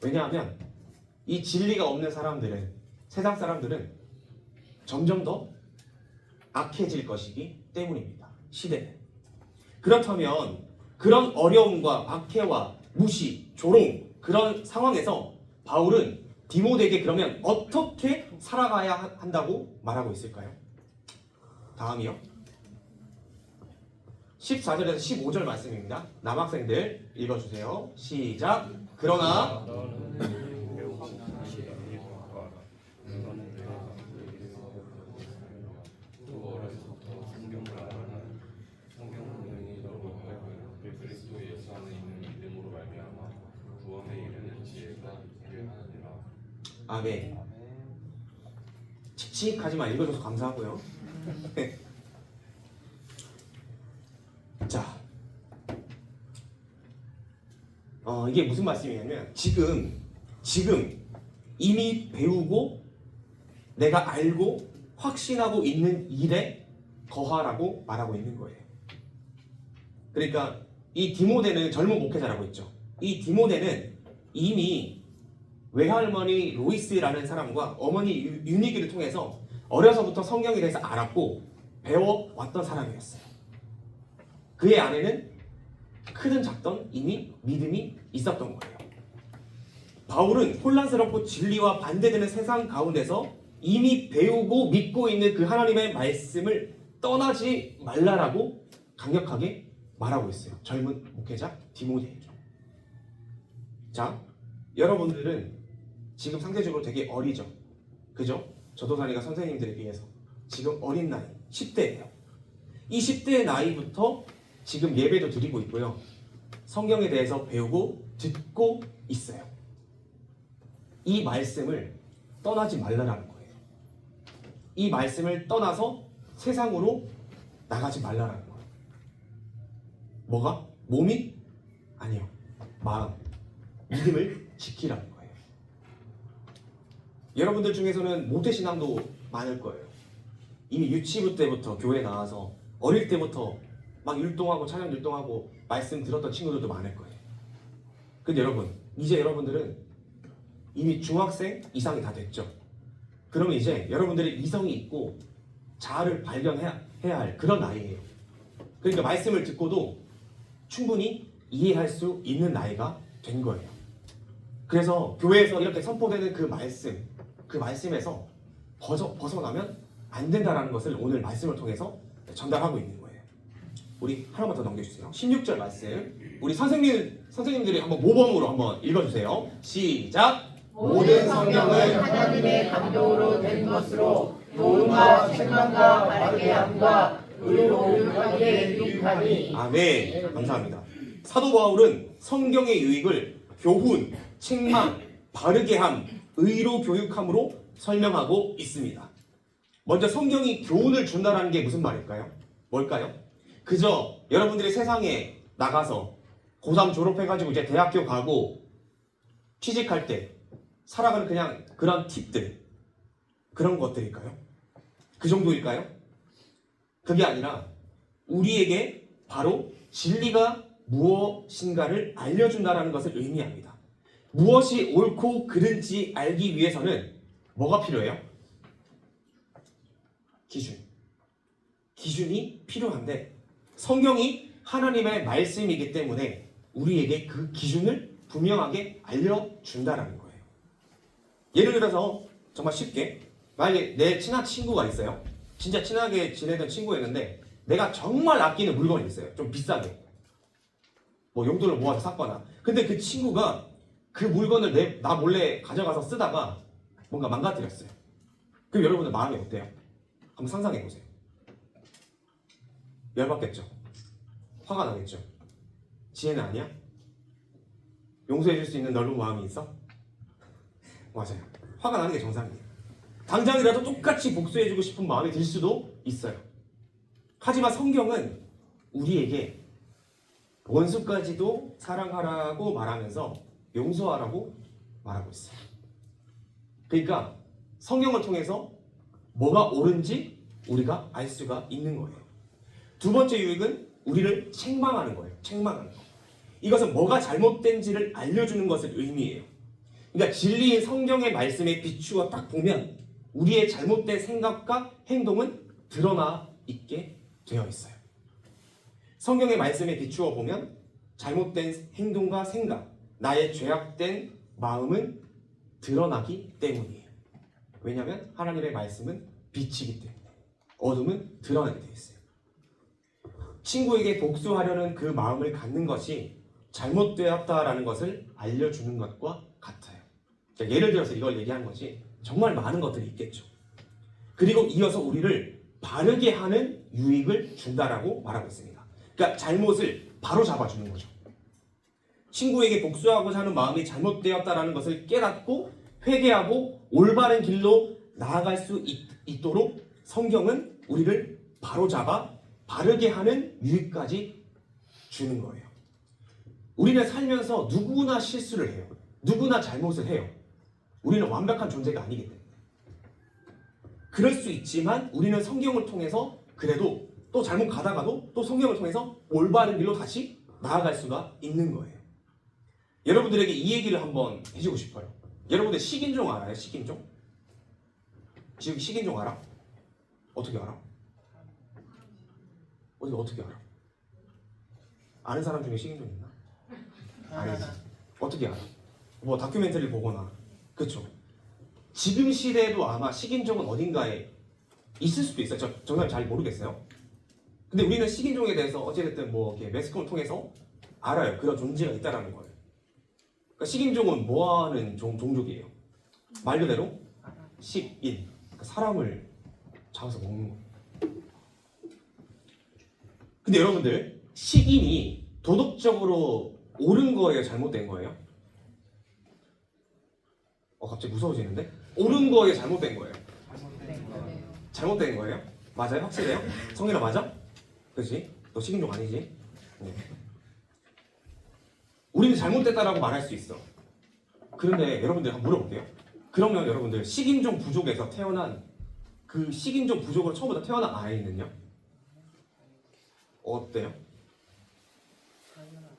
왜냐하면 이 진리가 없는 사람들은, 세상 사람들은 점점 더 악해질 것이기 때문입니다. 시대는. 그렇다면 그런 어려움과 박해와 무시, 조롱 그런 상황에서 바울은 디모데에게 그러면 어떻게 살아가야 한다고 말하고 있을까요? 다음이요. 14절에서 15절 말씀입니다. 남학생들 읽어주세요. 시작. 그러나 아멘. 칙칙하지만 읽어줘서 감사하고요. 자, 이게 무슨 말씀이냐면 지금 이미 배우고 내가 알고 확신하고 있는 일에 거하라고 말하고 있는 거예요. 그러니까 이 디모데는 젊은 목회자라고 했죠. 이 디모데는 이미 외할머니 로이스라는 사람과 어머니 유니기를 통해서 어려서부터 성경에 대해서 알았고 배워왔던 사람이었어요. 그의 안에는 크든 작든 이미 믿음이 있었던 거예요. 바울은 혼란스럽고 진리와 반대되는 세상 가운데서 이미 배우고 믿고 있는 그 하나님의 말씀을 떠나지 말라라고 강력하게 말하고 있어요. 젊은 목회자 디모데에게. 자, 여러분들은 지금 상대적으로 되게 어리죠. 그죠? 저도사니가 선생님들에 비해서 지금 어린 나이 10대예요. 이 10대의 나이부터 지금 예배도 드리고 있고요. 성경에 대해서 배우고 듣고 있어요. 이 말씀을 떠나지 말라라는 거예요. 이 말씀을 떠나서 세상으로 나가지 말라라는 거예요. 뭐가? 몸이? 아니요. 마음, 믿음을 지키라는 거예요. 여러분들 중에서는 모태신앙도 많을 거예요. 이미 유치부 때부터 교회 나와서 어릴 때부터 막 율동하고 찬양 율동하고 말씀 들었던 친구들도 많을 거예요. 근데 여러분, 이제 여러분들은 이미 중학생 이상이 다 됐죠. 그러면 이제 여러분들이 이성이 있고 자아를 발견해야 할 그런 나이예요. 그러니까 말씀을 듣고도 충분히 이해할 수 있는 나이가 된 거예요. 그래서 교회에서 이렇게 선포되는 그 말씀에서 벗어나면 안 된다라는 것을 오늘 말씀을 통해서 전달하고 있는 거예요. 우리 하나만 더 넘겨주세요. 16절 말씀. 우리 선생님들이 한번 모범으로 한번 읽어주세요. 시작. 모든 성경은 하나님의 감동으로 된 것으로 교훈과 책망과 바르게 함과 의로 교육하기에 유익하니. 아멘. 감사합니다. 사도 바울은 성경의 유익을 교훈, 책망, 바르게 함, 의로 교육함으로 설명하고 있습니다. 먼저 성경이 교훈을 준다는 게 무슨 말일까요? 뭘까요? 그저 여러분들이 세상에 나가서 고3 졸업해가지고 이제 대학교 가고 취직할 때 살아가는 그냥 그런 팁들, 그런 것들일까요? 그 정도일까요? 그게 아니라 우리에게 바로 진리가 무엇인가를 알려준다는 것을 의미합니다. 무엇이 옳고 그른지 알기 위해서는 뭐가 필요해요? 기준이 필요한데 성경이 하나님의 말씀이기 때문에 우리에게 그 기준을 분명하게 알려준다는 거예요. 예를 들어서 정말 쉽게 만약에 내 친한 친구가 있어요. 진짜 친하게 지내던 친구였는데 내가 정말 아끼는 물건이 있어요. 좀 비싸게. 뭐 용돈을 모아서 샀거나. 근데 그 친구가 그 물건을 나 몰래 가져가서 쓰다가 뭔가 망가뜨렸어요. 그럼 여러분들 마음이 어때요? 한번 상상해 보세요. 열받겠죠? 화가 나겠죠? 지혜는 아니야? 용서해 줄 수 있는 넓은 마음이 있어? 맞아요. 화가 나는 게 정상이에요. 당장이라도 똑같이 복수해주고 싶은 마음이 들 수도 있어요. 하지만 성경은 우리에게 원수까지도 사랑하라고 말하면서 용서하라고 말하고 있어요. 그러니까 성경을 통해서 뭐가 옳은지 우리가 알 수가 있는 거예요. 두 번째 유익은 우리를 책망하는 거예요. 책망하는 거. 이것은 뭐가 잘못된지를 알려주는 것을 의미해요. 그러니까 진리인 성경의 말씀에 비추어 딱 보면 우리의 잘못된 생각과 행동은 드러나 있게 되어 있어요. 성경의 말씀에 비추어 보면 잘못된 행동과 생각, 나의 죄악된 마음은 드러나기 때문이에요. 왜냐하면 하나님의 말씀은 빛이기 때문에 어둠은 드러나게 되어 있어요. 친구에게 복수하려는 그 마음을 갖는 것이 잘못되었다라는 것을 알려주는 것과 같아요. 예를 들어서 이걸 얘기하는 것이 정말 많은 것들이 있겠죠. 그리고 이어서 우리를 바르게 하는 유익을 준다라고 말하고 있습니다. 그러니까 잘못을 바로 잡아주는 거죠. 친구에게 복수하고자 하는 마음이 잘못되었다라는 것을 깨닫고 회개하고 올바른 길로 나아갈 수 있도록 성경은 우리를 바로잡아 바르게 하는 유익까지 주는 거예요. 우리는 살면서 누구나 실수를 해요. 누구나 잘못을 해요. 우리는 완벽한 존재가 아니기 때문에. 그럴 수 있지만 우리는 성경을 통해서 그래도 또 잘못 가다가도 또 성경을 통해서 올바른 길로 다시 나아갈 수가 있는 거예요. 여러분들에게 이 얘기를 한번 해주고 싶어요. 여러분들 식인종 알아요? 식인종? 지금 식인종 알아? 어떻게 알아? 어떻게 알아? 아는 사람 중에 식인종 있나? 아니지. 어떻게 알아? 뭐 다큐멘터리를 보거나. 그렇죠. 지금 시대에도 아마 식인종은 어딘가에 있을 수도 있어요. 저 정말 잘 모르겠어요. 근데 우리는 식인종에 대해서 어찌됐든 뭐 이렇게 매스컴을 통해서 알아요. 그런 존재가 있다라는 걸. 그러니까 식인종은 뭐하는 종족이에요? 말 그대로 식인. 그러니까 사람을 잡아서 먹는 거예요. 근데 여러분들 식인이 도덕적으로 옳은 거예요? 잘못된 거예요? 갑자기 무서워지는데? 옳은 거예요? 잘못된 거예요? 잘못된 거예요? 맞아요? 확실해요? 성민아 맞아? 그렇지? 너 식인종 아니지? 네. 우리는 잘못됐다라고 말할 수 있어. 그런데 여러분들 한번 물어볼게요. 그러면 여러분들 식인종 부족에서 태어난 그 식인종 부족으로 처음부터 태어난 아이는요? 어때요?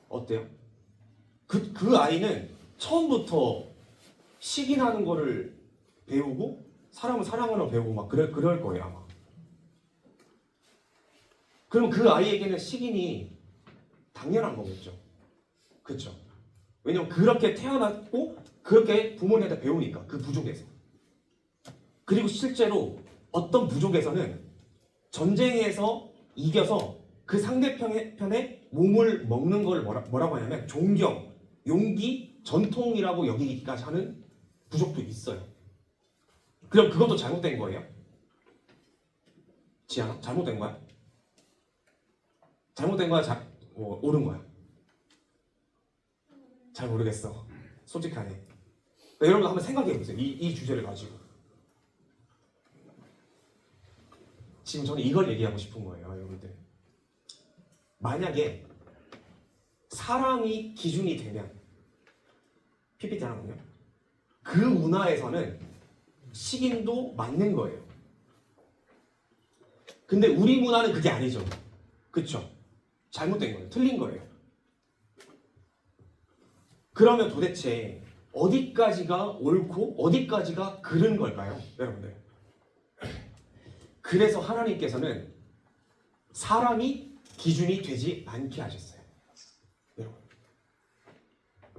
어때요? 그 아이는 처음부터 식인하는 거를 배우고 사람을 사랑하는 걸 배우고 막 그럴 거예요 아마. 그럼 그 아이에게는 식인이 당연한 거겠죠. 그렇죠? 왜냐면 그렇게 태어났고 그렇게 부모님한테 배우니까 그 부족에서. 그리고 실제로 어떤 부족에서는 전쟁에서 이겨서 그 상대편의 몸을 먹는 걸 뭐라고 하냐면 존경, 용기, 전통이라고 여기기까지 하는 부족도 있어요. 그럼 그것도 잘못된 거예요? 지아나, 잘못된 거야? 잘못된 거야? 옳은 거야? 잘 모르겠어. 솔직하네. 그러니까 여러분 한번 생각해 보세요. 이 주제를 가지고. 지금 저는 이걸 얘기하고 싶은 거예요, 여러분들. 만약에 사랑이 기준이 되면 PPT 하나군요. 그 문화에서는 식인도 맞는 거예요. 근데 우리 문화는 그게 아니죠. 그쵸? 잘못된 거예요. 틀린 거예요. 그러면 도대체 어디까지가 옳고 어디까지가 그른 걸까요? 여러분들. 그래서 하나님께서는 사람이 기준이 되지 않게 하셨어요. 여러분.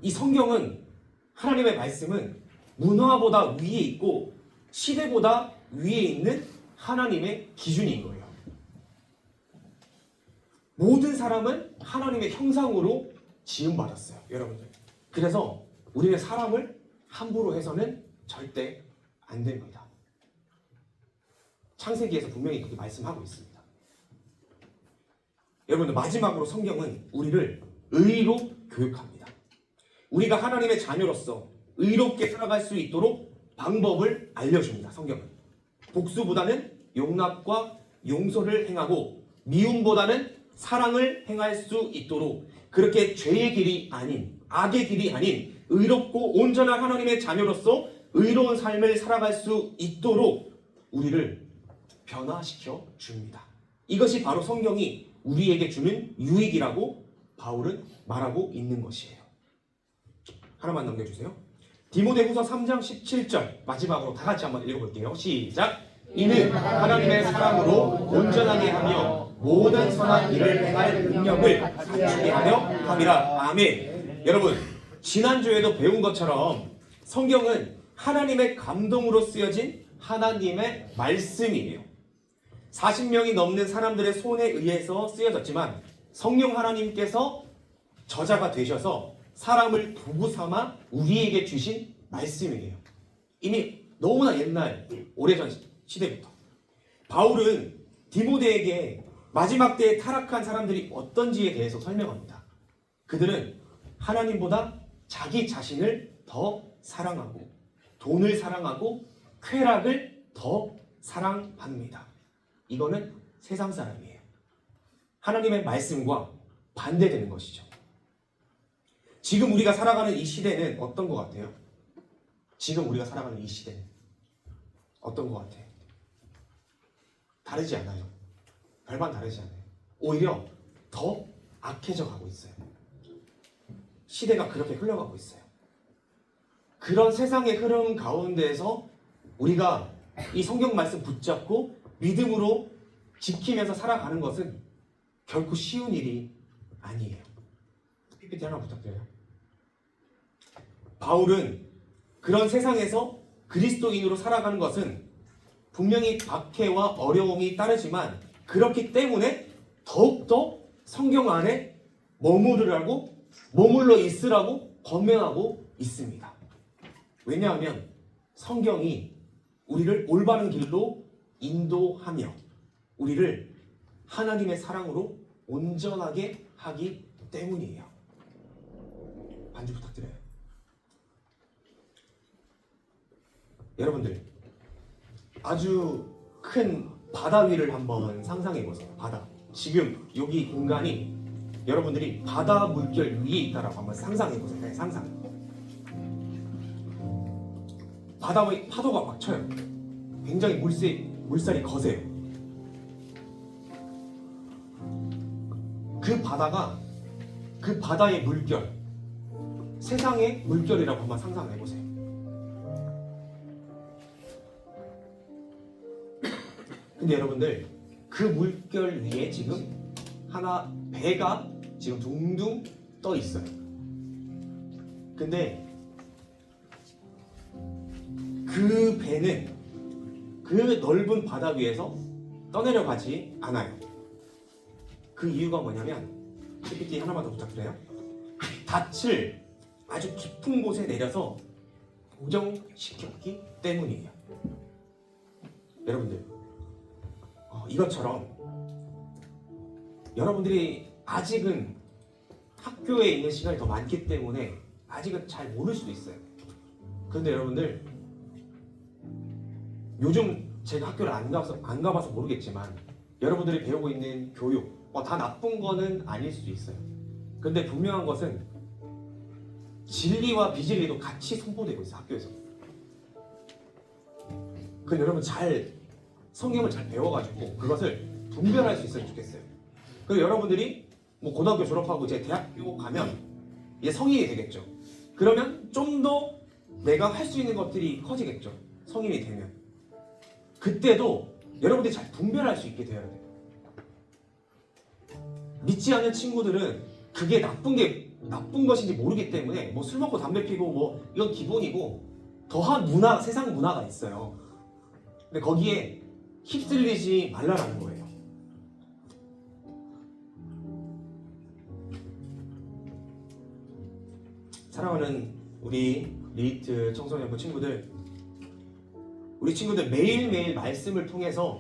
이 성경은 하나님의 말씀은 문화보다 위에 있고 시대보다 위에 있는 하나님의 기준인 거예요. 모든 사람은 하나님의 형상으로 지음받았어요. 여러분들. 그래서 우리는 사람을 함부로 해서는 절대 안 됩니다. 창세기에서 분명히 그렇게 말씀하고 있습니다. 여러분들, 마지막으로 성경은 우리를 의로 교육합니다. 우리가 하나님의 자녀로서 의롭게 살아갈 수 있도록 방법을 알려줍니다. 성경은 복수보다는 용납과 용서를 행하고 미움보다는 사랑을 행할 수 있도록 그렇게 죄의 길이 아닌, 악의 길이 아닌 의롭고 온전한 하나님의 자녀로서 의로운 삶을 살아갈 수 있도록 우리를 변화시켜 줍니다. 이것이 바로 성경이 우리에게 주는 유익이라고 바울은 말하고 있는 것이에요. 하나만 넘겨주세요. 디모데후서 3장 17절 마지막으로 다 같이 한번 읽어볼게요. 시작. 이는 하나님의 사랑으로 온전하게 하며 모든 선한 일을 행할 능력을 갖추게 하려 함이라. 아멘. 여러분, 지난주에도 배운 것처럼 성경은 하나님의 감동으로 쓰여진 하나님의 말씀이에요. 40명이 넘는 사람들의 손에 의해서 쓰여졌지만 성령 하나님께서 저자가 되셔서 사람을 도구 삼아 우리에게 주신 말씀이에요. 이미 너무나 옛날 오래전 시대부터 바울은 디모데에게 마지막 때에 타락한 사람들이 어떤지에 대해서 설명합니다. 그들은 하나님보다 자기 자신을 더 사랑하고 돈을 사랑하고 쾌락을 더 사랑합니다. 이거는 세상 사람이에요. 하나님의 말씀과 반대되는 것이죠. 지금 우리가 살아가는 이 시대는 어떤 것 같아요? 지금 우리가 살아가는 이 시대는 어떤 것 같아요? 다르지 않아요. 별반 다르지 않아요. 오히려 더 악해져 가고 있어요. 시대가 그렇게 흘러가고 있어요. 그런 세상의 흐름 가운데에서 우리가 이 성경 말씀 붙잡고 믿음으로 지키면서 살아가는 것은 결코 쉬운 일이 아니에요. PPT 하나 부탁드려요. 바울은 그런 세상에서 그리스도인으로 살아가는 것은 분명히 박해와 어려움이 따르지만 그렇기 때문에 더욱더 성경 안에 머물러 있으라고 권면하고 있습니다. 왜냐하면 성경이 우리를 올바른 길로 인도하며 우리를 하나님의 사랑으로 온전하게 하기 때문이에요. 반주 부탁드려요. 여러분들, 아주 큰 바다 위를 한번 상상해 보세요. 바다. 지금 여기 공간이 여러분들이 바다 물결 위에 있다라고 한번 상상해 보세요. 네, 상상. 바다의 파도가 막 쳐요. 굉장히 물살이 거세요. 그 바다가 그 바다의 물결, 세상의 물결이라고 한번 상상해 보세요. 근데 여러분들, 그 물결 위에 지금 하나 배가 지금 둥둥 떠 있어요. 근데 그 배는 그 넓은 바다 위에서 떠내려가지 않아요. 그 이유가 뭐냐면 PPT 하나만 더 부탁드려요. 닻을 아주 깊은 곳에 내려서 고정시켰기 때문이에요. 여러분들 이것처럼 여러분들이 아직은 학교에 있는 시간이 더 많기 때문에 아직은 잘 모를 수도 있어요. 그런데 여러분들 요즘 제가 학교를 안 가봐서 모르겠지만 여러분들이 배우고 있는 교육 다 나쁜 거는 아닐 수도 있어요. 그런데 분명한 것은 진리와 비진리도 같이 선포되고 있어요. 학교에서. 그 여러분 성경을 잘 배워가지고 그것을 분별할 수 있으면 좋겠어요. 그리고 여러분들이 뭐 고등학교 졸업하고 이제 대학교 가면 이제 성인이 되겠죠. 그러면 좀 더 내가 할 수 있는 것들이 커지겠죠. 성인이 되면. 그때도 여러분들이 잘 분별할 수 있게 되어야 돼요. 믿지 않는 친구들은 그게 나쁜 것인지 모르기 때문에 뭐 술 먹고 담배 피고 뭐 이건 기본이고 더한 세상 문화가 있어요. 근데 거기에 휩쓸리지 말라라는 거예요. 사랑하는 우리 리히트 청소년부 친구들, 우리 친구들 매일매일 말씀을 통해서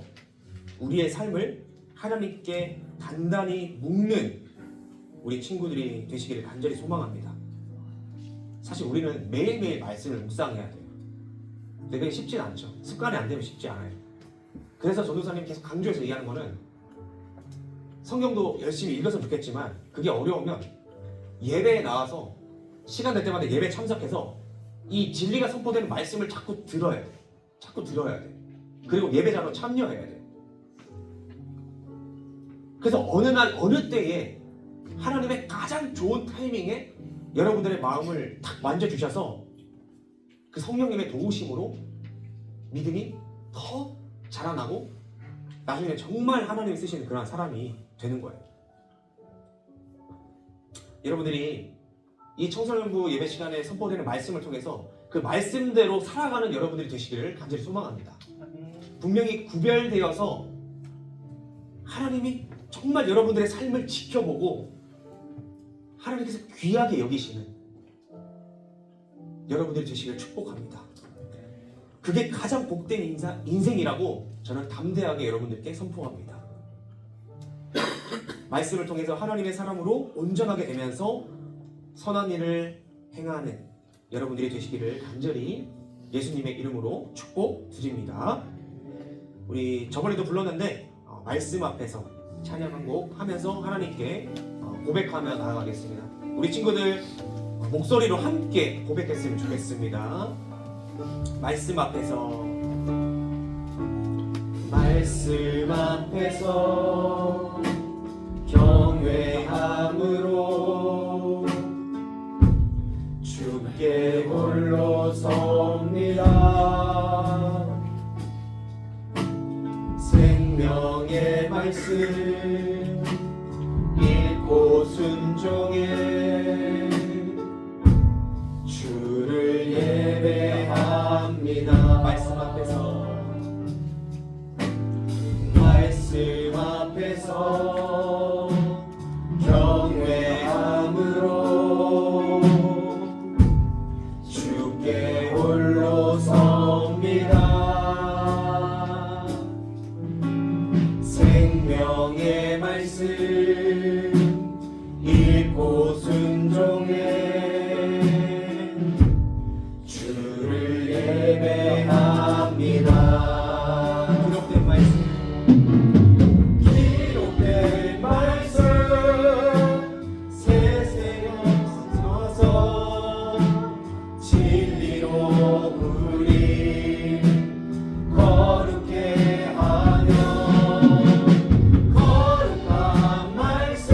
우리의 삶을 하나님께 단단히 묶는 우리 친구들이 되시기를 간절히 소망합니다. 사실 우리는 매일매일 말씀을 묵상해야 돼요. 근데 그게 쉽진 않죠. 습관이 안 되면 쉽지 않아요. 그래서 전도사님 계속 강조해서 얘기하는 거는 성경도 열심히 읽었으면 좋겠지만 그게 어려우면 예배에 나와서 시간 될 때마다 예배 참석해서 이 진리가 선포되는 말씀을 자꾸 들어야 돼. 자꾸 들어야 돼. 그리고 예배자로 참여해야 돼. 그래서 어느 날 어느 때에 하나님의 가장 좋은 타이밍에 여러분들의 마음을 탁 만져주셔서 그 성령님의 도우심으로 믿음이 더 자라나고 나중에 정말 하나님이 쓰시는 그런 사람이 되는 거예요. 여러분들이 이 청소년부 예배 시간에 선포되는 말씀을 통해서 그 말씀대로 살아가는 여러분들이 되시기를 간절히 소망합니다. 분명히 구별되어서 하나님이 정말 여러분들의 삶을 지켜보고 하나님께서 귀하게 여기시는 여러분들이 되시기를 축복합니다. 그게 가장 복된 인생이라고 저는 담대하게 여러분들께 선포합니다. 말씀을 통해서 하나님의 사람으로 온전하게 되면서 선한 일을 행하는 여러분들이 되시기를 간절히 예수님의 이름으로 축복드립니다. 우리 저번에도 불렀는데 말씀 앞에서 찬양 한 곡 하면서 하나님께 고백하며 나아가겠습니다. 우리 친구들 목소리로 함께 고백했으면 좋겠습니다. 말씀 앞에서 경외함으로 주께 홀로 섭니다. 생명의 말씀 읽고 순종해 주를 예배합니다. 말씀 앞에서 경외함으로 주께 홀로 섭니다. 생명의 말씀 읽고 순종해 주를 예배합니다. 거룩한 말씀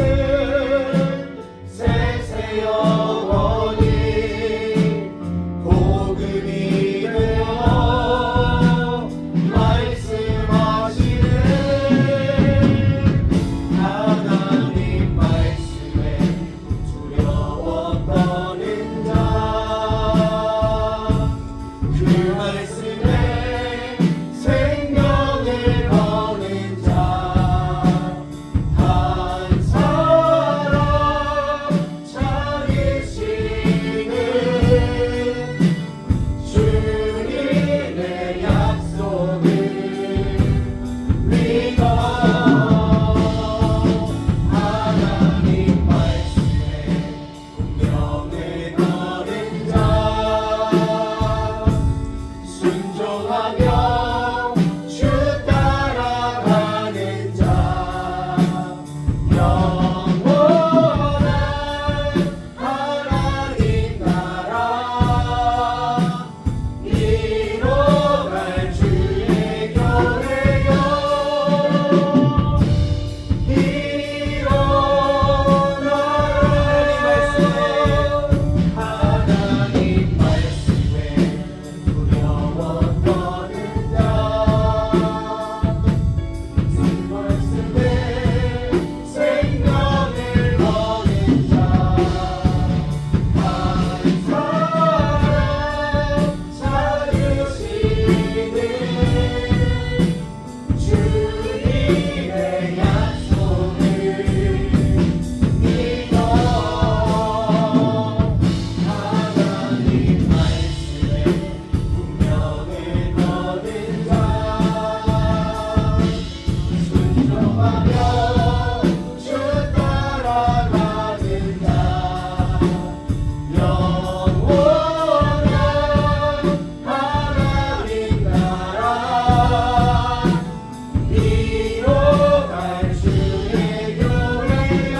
나가며 주 따라가는 자 영원한 하나님 나라 이뤄갈 주의 교회여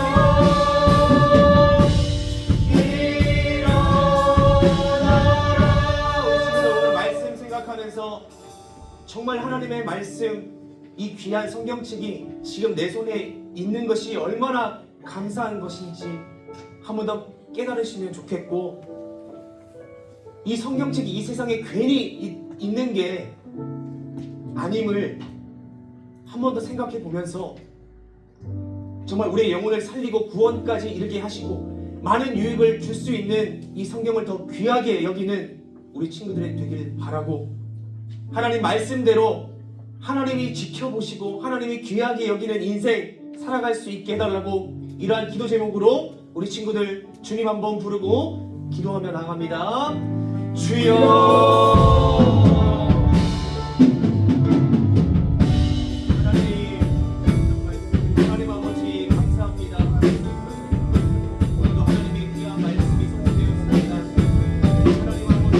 오늘 말씀 생각하면서 정말 하나님의 말씀, 이 귀한 성경책이 지금 내 손에 있는 것이 얼마나 감사한 것인지 한 번 더 깨달으시면 좋겠고, 이 성경책이 이 세상에 괜히 있는 게 아님을 한 번 더 생각해 보면서 정말 우리의 영혼을 살리고 구원까지 이르게 하시고 많은 유익을 줄 수 있는 이 성경을 더 귀하게 여기는 우리 친구들이 되길 바라고, 하나님 말씀대로 하나님이 지켜보시고 하나님이 귀하게 여기는 인생 살아갈 수 있게 해달라고, 이러한 기도 제목으로 우리 친구들 주님 한번 부르고 기도하며 나갑니다. 주여 하나님 아버지 감사합니다. 오늘도 하나님의 귀한 말씀이 성취되었습니다. 하나님 아버지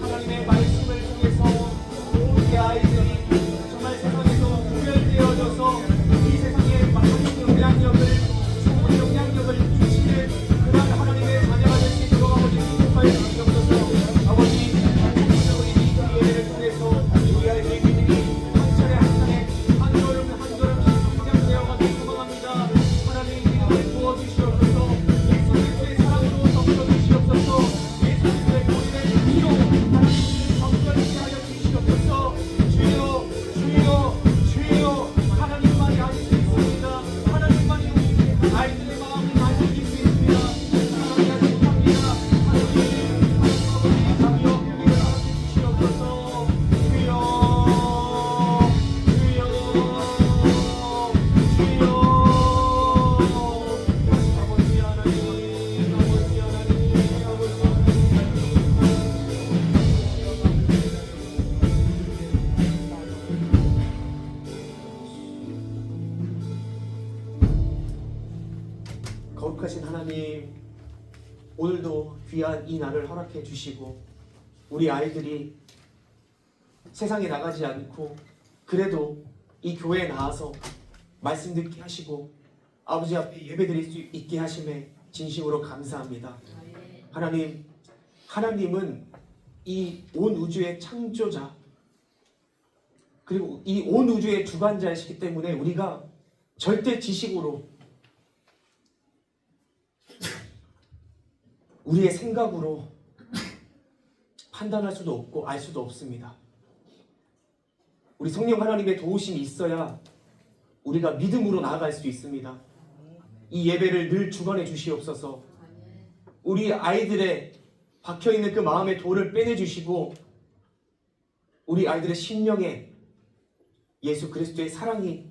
하나님의 말씀을 통해서 우리 아이들이 정말 세상에서 구별되어져서 이 세상에 많은 영향력을, 좋은 영향력을 주시는 그런 하나님의 자녀가 될 수 있도록 아버지 축복하여 주시옵소서. 아버지 우리 이 기회를 통해서 우리 아이들의 믿음이 한 차례 한 차례 한 걸음 한 걸음씩 성장되어가길 소망합니다. 하나님 믿음을 부어주시옵소서. 예수 그리스도의 사랑으로 덮어주시옵소서. 예수 그리스도의 보혈의 피로 하나님 정결케 하여 주시옵소서. 주여 주여 주여, 하나님만이 아실 수 있습니다. 하나님만이 우리 아이들의 마음을 아실 수 있습니다. 하나님 축복합니다. 하나님 아버지 자비와 공의를 알아주시옵소서. 주여 주여 주여 아버지 하나님 아버지 하나님 아버지 거룩하신 하나님, 오늘도 귀한 이 날을 허락해 주시고 우리 아이들이 세상에 나가지 않고 그래도 이 교회에 나와서 말씀 듣게 하시고 아버지 앞에 예배드릴 수 있게 하심에 진심으로 감사합니다. 하나님, 하나님은 이 온 우주의 창조자 그리고 이 온 우주의 주관자이시기 때문에 우리가 절대 지식으로 우리의 생각으로 판단할 수도 없고 알 수도 없습니다. 우리 성령 하나님의 도우심이 있어야 우리가 믿음으로 나아갈 수 있습니다. 이 예배를 늘 주관해 주시옵소서. 우리 아이들의 박혀있는 그 마음의 돌을 빼내주시고 우리 아이들의 심령에 예수 그리스도의 사랑이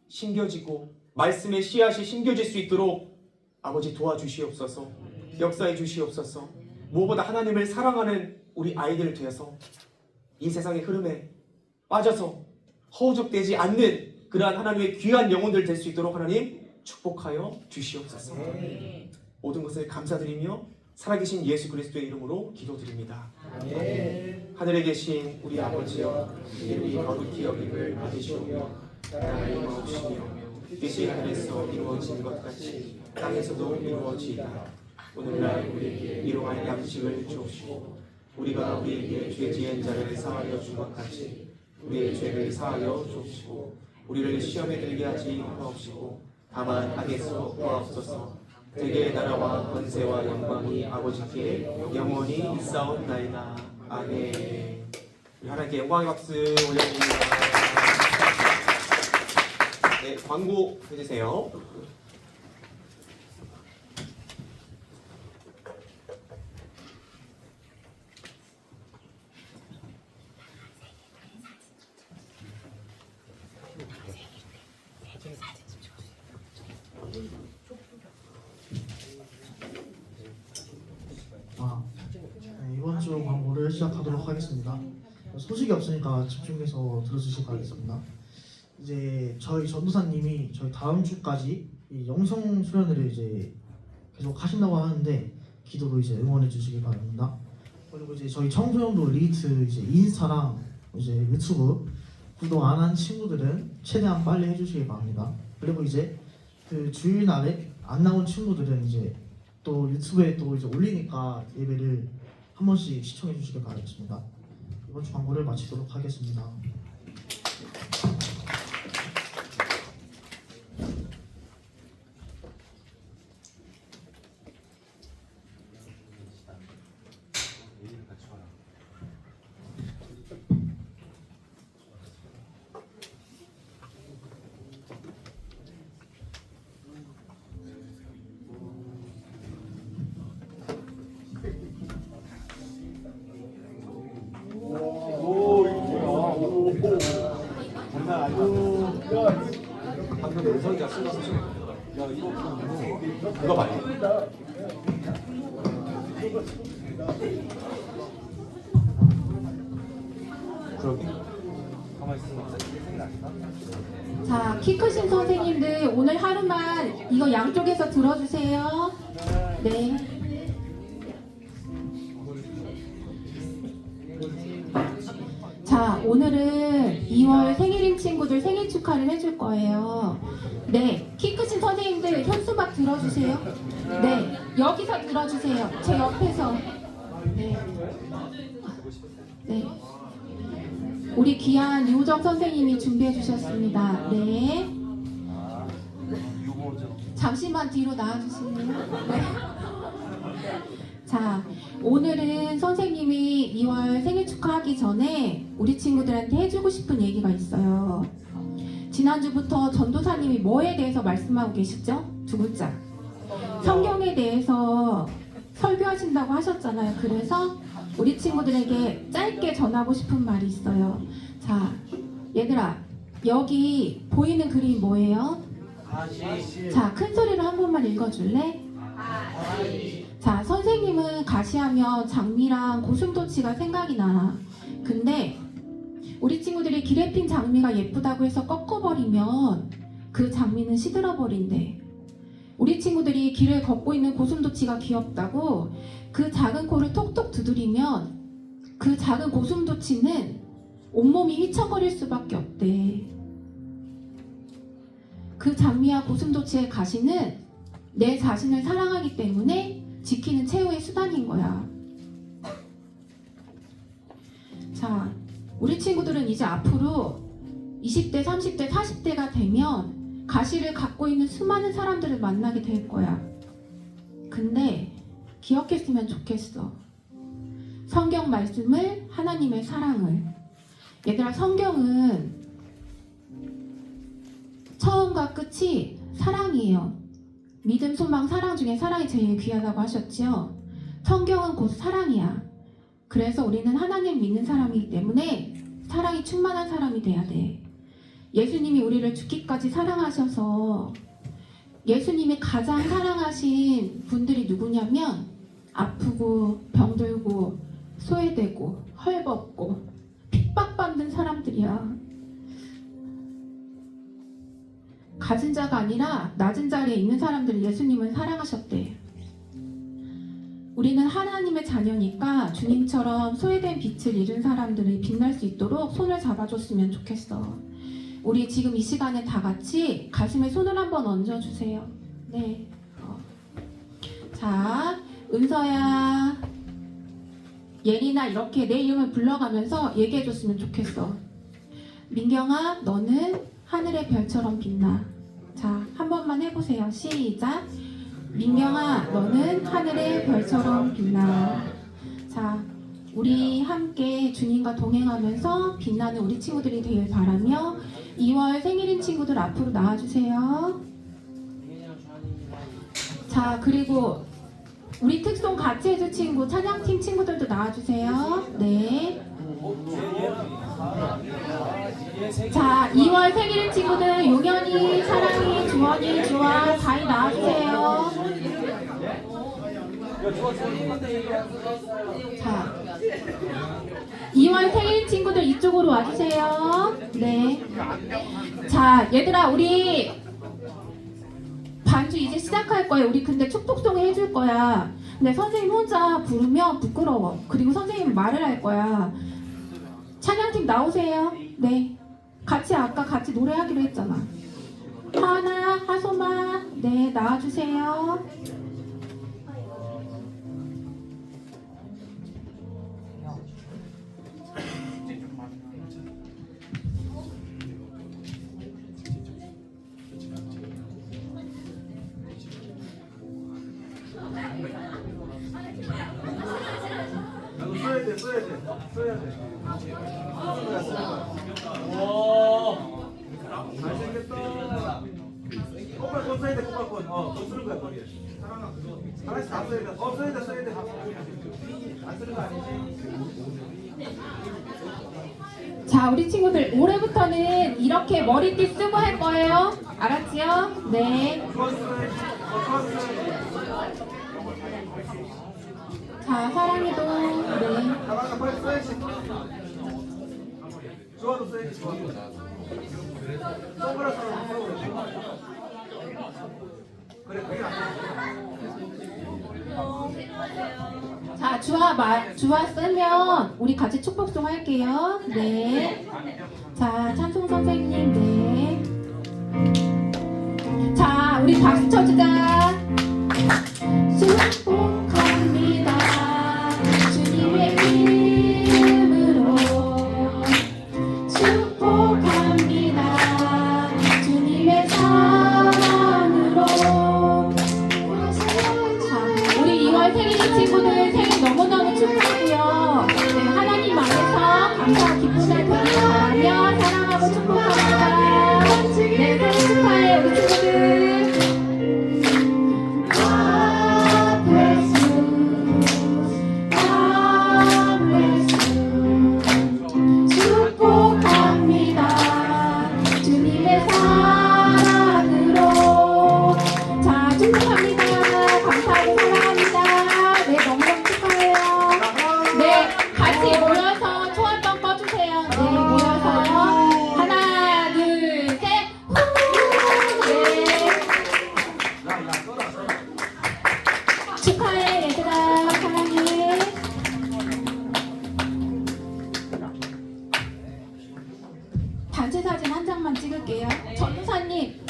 심겨지고 말씀의 씨앗이 심겨질 수 있도록 아버지 도와주시옵소서. 역사해 주시옵소서. 무엇보다 하나님을 사랑하는 우리 아이들 되어서 이 세상의 흐름에 빠져서 허우적대지 않는 그러한 하나님의 귀한 영혼들 될 수 있도록 하나님 축복하여 주시옵소서. 모든 것을 감사드리며 살아계신 예수 그리스도의 이름으로 기도드립니다. 하늘에 계신 우리 아버지여, 이름이 거룩히 여김을 받으시오며 나라의 마옵시며 뜻이 하늘에서 이루어진 것 같이 땅에서도 이루어지이다. 오늘날 우리에게 일용할 양식을 주옵시고 우리가 우리에게 죄 지은 자를 사하여 준 것 같이 우리의 죄를 사하여 주옵시고 우리를 시험에 들게 하지 마옵시고 다만 악에서 구하옵소서. 되게 나라와 권세와 영광이 아버지께 영원히 있사옵나이다. 아멘. 하나님께 영광의 박수 올려드립니다. 네, 광고 해주세요. 이번 주 광고를 시작하도록 하겠습니다. 소식이 없으니까 집중해서 들어주시기 바라겠습니다. 이제 저희 전도사님이 저희 다음 주까지 이 영성 수련회를 이제 계속 하신다고 하는데 기도로 이제 응원해 주시기 바랍니다. 그리고 이제 저희 청소년도 리히트 이제 인스타랑 이제 유튜브 구독 안 한 친구들은 최대한 빨리 해주시기 바랍니다. 그리고 이제 그 주일날에 안 나온 친구들은 이제 또 유튜브에 또 이제 올리니까 예배를 한 번씩 시청해 주시길 바라겠습니다. 이번 주 광고를 마치도록 하겠습니다. 방금 은성이가 쓴거 이거 봐요. 그러게. 가만히 있으면 생각이 나니까. 자, 키 크신 선생님들 오늘 하루만 이거 양쪽에서 들어주세요. 네. 자, 오늘은 2월 생일인 친구들 생일 축하를 해줄 거예요. 네, 키 크신 선생님들 현수막 들어주세요. 네, 여기서 들어주세요. 제 옆에서. 네. 네. 우리 귀한 유정 선생님이 준비해 주셨습니다. 네. 잠시만 뒤로 나와주세요. 네. 자, 오늘은 선생님이 2월 생일 축하하기 전에 우리 친구들한테 해주고 싶은 얘기가 있어요. 지난주부터 전도사님이 뭐에 대해서 말씀하고 계시죠? 두 글자. 성경에 대해서 설교하신다고 하셨잖아요. 그래서 우리 친구들에게 짧게 전하고 싶은 말이 있어요. 자, 얘들아, 여기 보이는 그림이 뭐예요? 자, 큰 소리로 한 번만 읽어줄래? 자, 선생님은 가시하면 장미랑 고슴도치가 생각이 나. 근데 우리 친구들이 길에 핀 장미가 예쁘다고 해서 꺾어버리면 그 장미는 시들어버린대. 우리 친구들이 길을 걷고 있는 고슴도치가 귀엽다고 그 작은 코를 톡톡 두드리면 그 작은 고슴도치는 온몸이 휘청거릴 수밖에 없대. 그 장미와 고슴도치의 가시는 내 자신을 사랑하기 때문에 지키는 최후의 수단인 거야. 자, 우리 친구들은 이제 앞으로 20대, 30대, 40대가 되면 가시를 갖고 있는 수많은 사람들을 만나게 될 거야. 근데 기억했으면 좋겠어. 성경 말씀을, 하나님의 사랑을. 얘들아, 성경은 처음과 끝이 사랑이에요. 믿음, 소망, 사랑 중에 사랑이 제일 귀하다고 하셨죠? 성경은 곧 사랑이야. 그래서 우리는 하나님 믿는 사람이기 때문에 사랑이 충만한 사람이 돼야 돼. 예수님이 우리를 죽기까지 사랑하셔서 예수님이 가장 사랑하신 분들이 누구냐면 아프고 병들고 소외되고 헐벗고 핍박받는 사람들이야. 가진 자가 아니라 낮은 자리에 있는 사람들을 예수님은 사랑하셨대. 우리는 하나님의 자녀니까 주님처럼 소외된 빛을 잃은 사람들이 빛날 수 있도록 손을 잡아줬으면 좋겠어. 우리 지금 이 시간에 다 같이 가슴에 손을 한번 얹어주세요. 네. 자, 은서야, 예린아 이렇게 내 이름을 불러가면서 얘기해줬으면 좋겠어. 민경아, 너는 하늘의 별처럼 빛나. 자, 한 번만 해보세요. 시작. 민경아, 너는 하늘의 별처럼 빛나. 자, 우리 함께 주님과 동행하면서 빛나는 우리 친구들이 되길 바라며 2월 생일인 친구들 앞으로 나와주세요. 자, 그리고 우리 특송 같이 해줄 친구, 찬양팀 친구들도 나와주세요. 네. 자, 2월 생일인 친구들 용현이, 사랑이, 주원이, 주아, 다이 나와주세요. 자, 2월 생일인 친구들 이쪽으로 와주세요. 네. 자, 얘들아, 우리 반주 이제 시작할 거예요. 우리 근데 축복송 해줄 거야. 근데 선생님 혼자 부르면 부끄러워. 그리고 선생님 말을 할 거야. 찬양팀 나오세요. 네. 아까 같이 노래하기로 했잖아. 하나, 하소마, 네, 나와주세요. 써야 돼. 잘생겼다. 꽃발 써야 돼, 꽃발. 더 쓰는 거야, 거기에. 하나씩 다 써야 돼. 써야 돼. 안 쓰는 거 아니지? 자, 우리 친구들 올해부터는 이렇게 머리띠 쓰고 할 거예요. 알았지요? 네. 자, 사랑이도 네. 가방에 빨리 써야지. 좋아도 써야지, 좋아도. 선글라스 그래, 그게 자, 주아 쓰면 우리 같이 축복송 할게요. 네. 자, 찬송 선생님, 네. 자, 우리 박수 쳐주자. 축복합니다. 주님의 이름으로 축복합니다. 주님의 사랑으로. 자, 우리 2월 생일인 친구들 생일 너무너무 축하하고요. 네, 하나님 안에서 감사와 기쁨을 드리기 바라며 사랑하고 축복합니다. 네, 생일 축하해 우리 친구들. God bless you. God bless you. 축복합니다. 주님의 사랑으로. 자, 축복합니다. 감사하고 사랑합니다. 네, 너무너무 축하해요. 네, 같이 모여서 초 한번 꺼주세요. 네, 모여서 하나, 둘, 셋. 후! 네. 축하해, 얘들아. 사랑해. 단체 사진 한 장만 찍을게요. 전우사님.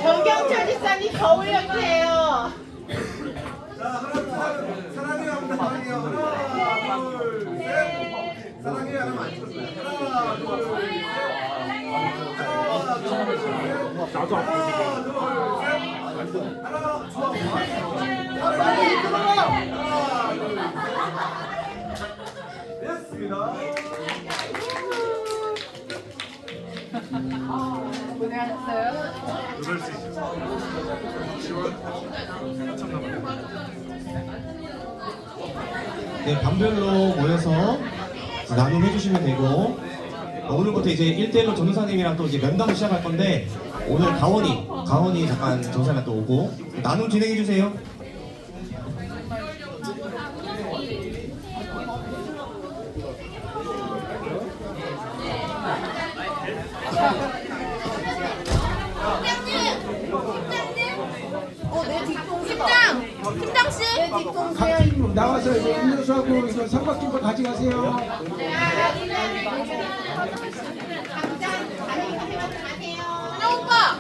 정경철 지사님 더 올려주세요. 사랑해요 합니다. 사랑해요. 하나, 둘, 셋. 사랑해요 하면 안 찍었어요. 하나, 둘, 셋. 하나, 둘, 셋. 나도 안 보이니까. 하나, 좋아. 빨리 들어가. 하나, 둘, 셋. 됐습니다. 네, 반별로 모여서 나눔해 주시면 되고 오늘부터 이제 1대1로 전우사님이랑 또 이제 면담을 시작할 건데 오늘 가원이 잠깐 전우사님 또 오고 나눔 진행해 주세요. 팀장 씨. 각 팀으로 나와서 음료수하고 이거 삼각김밥 가져가세요. 오빠!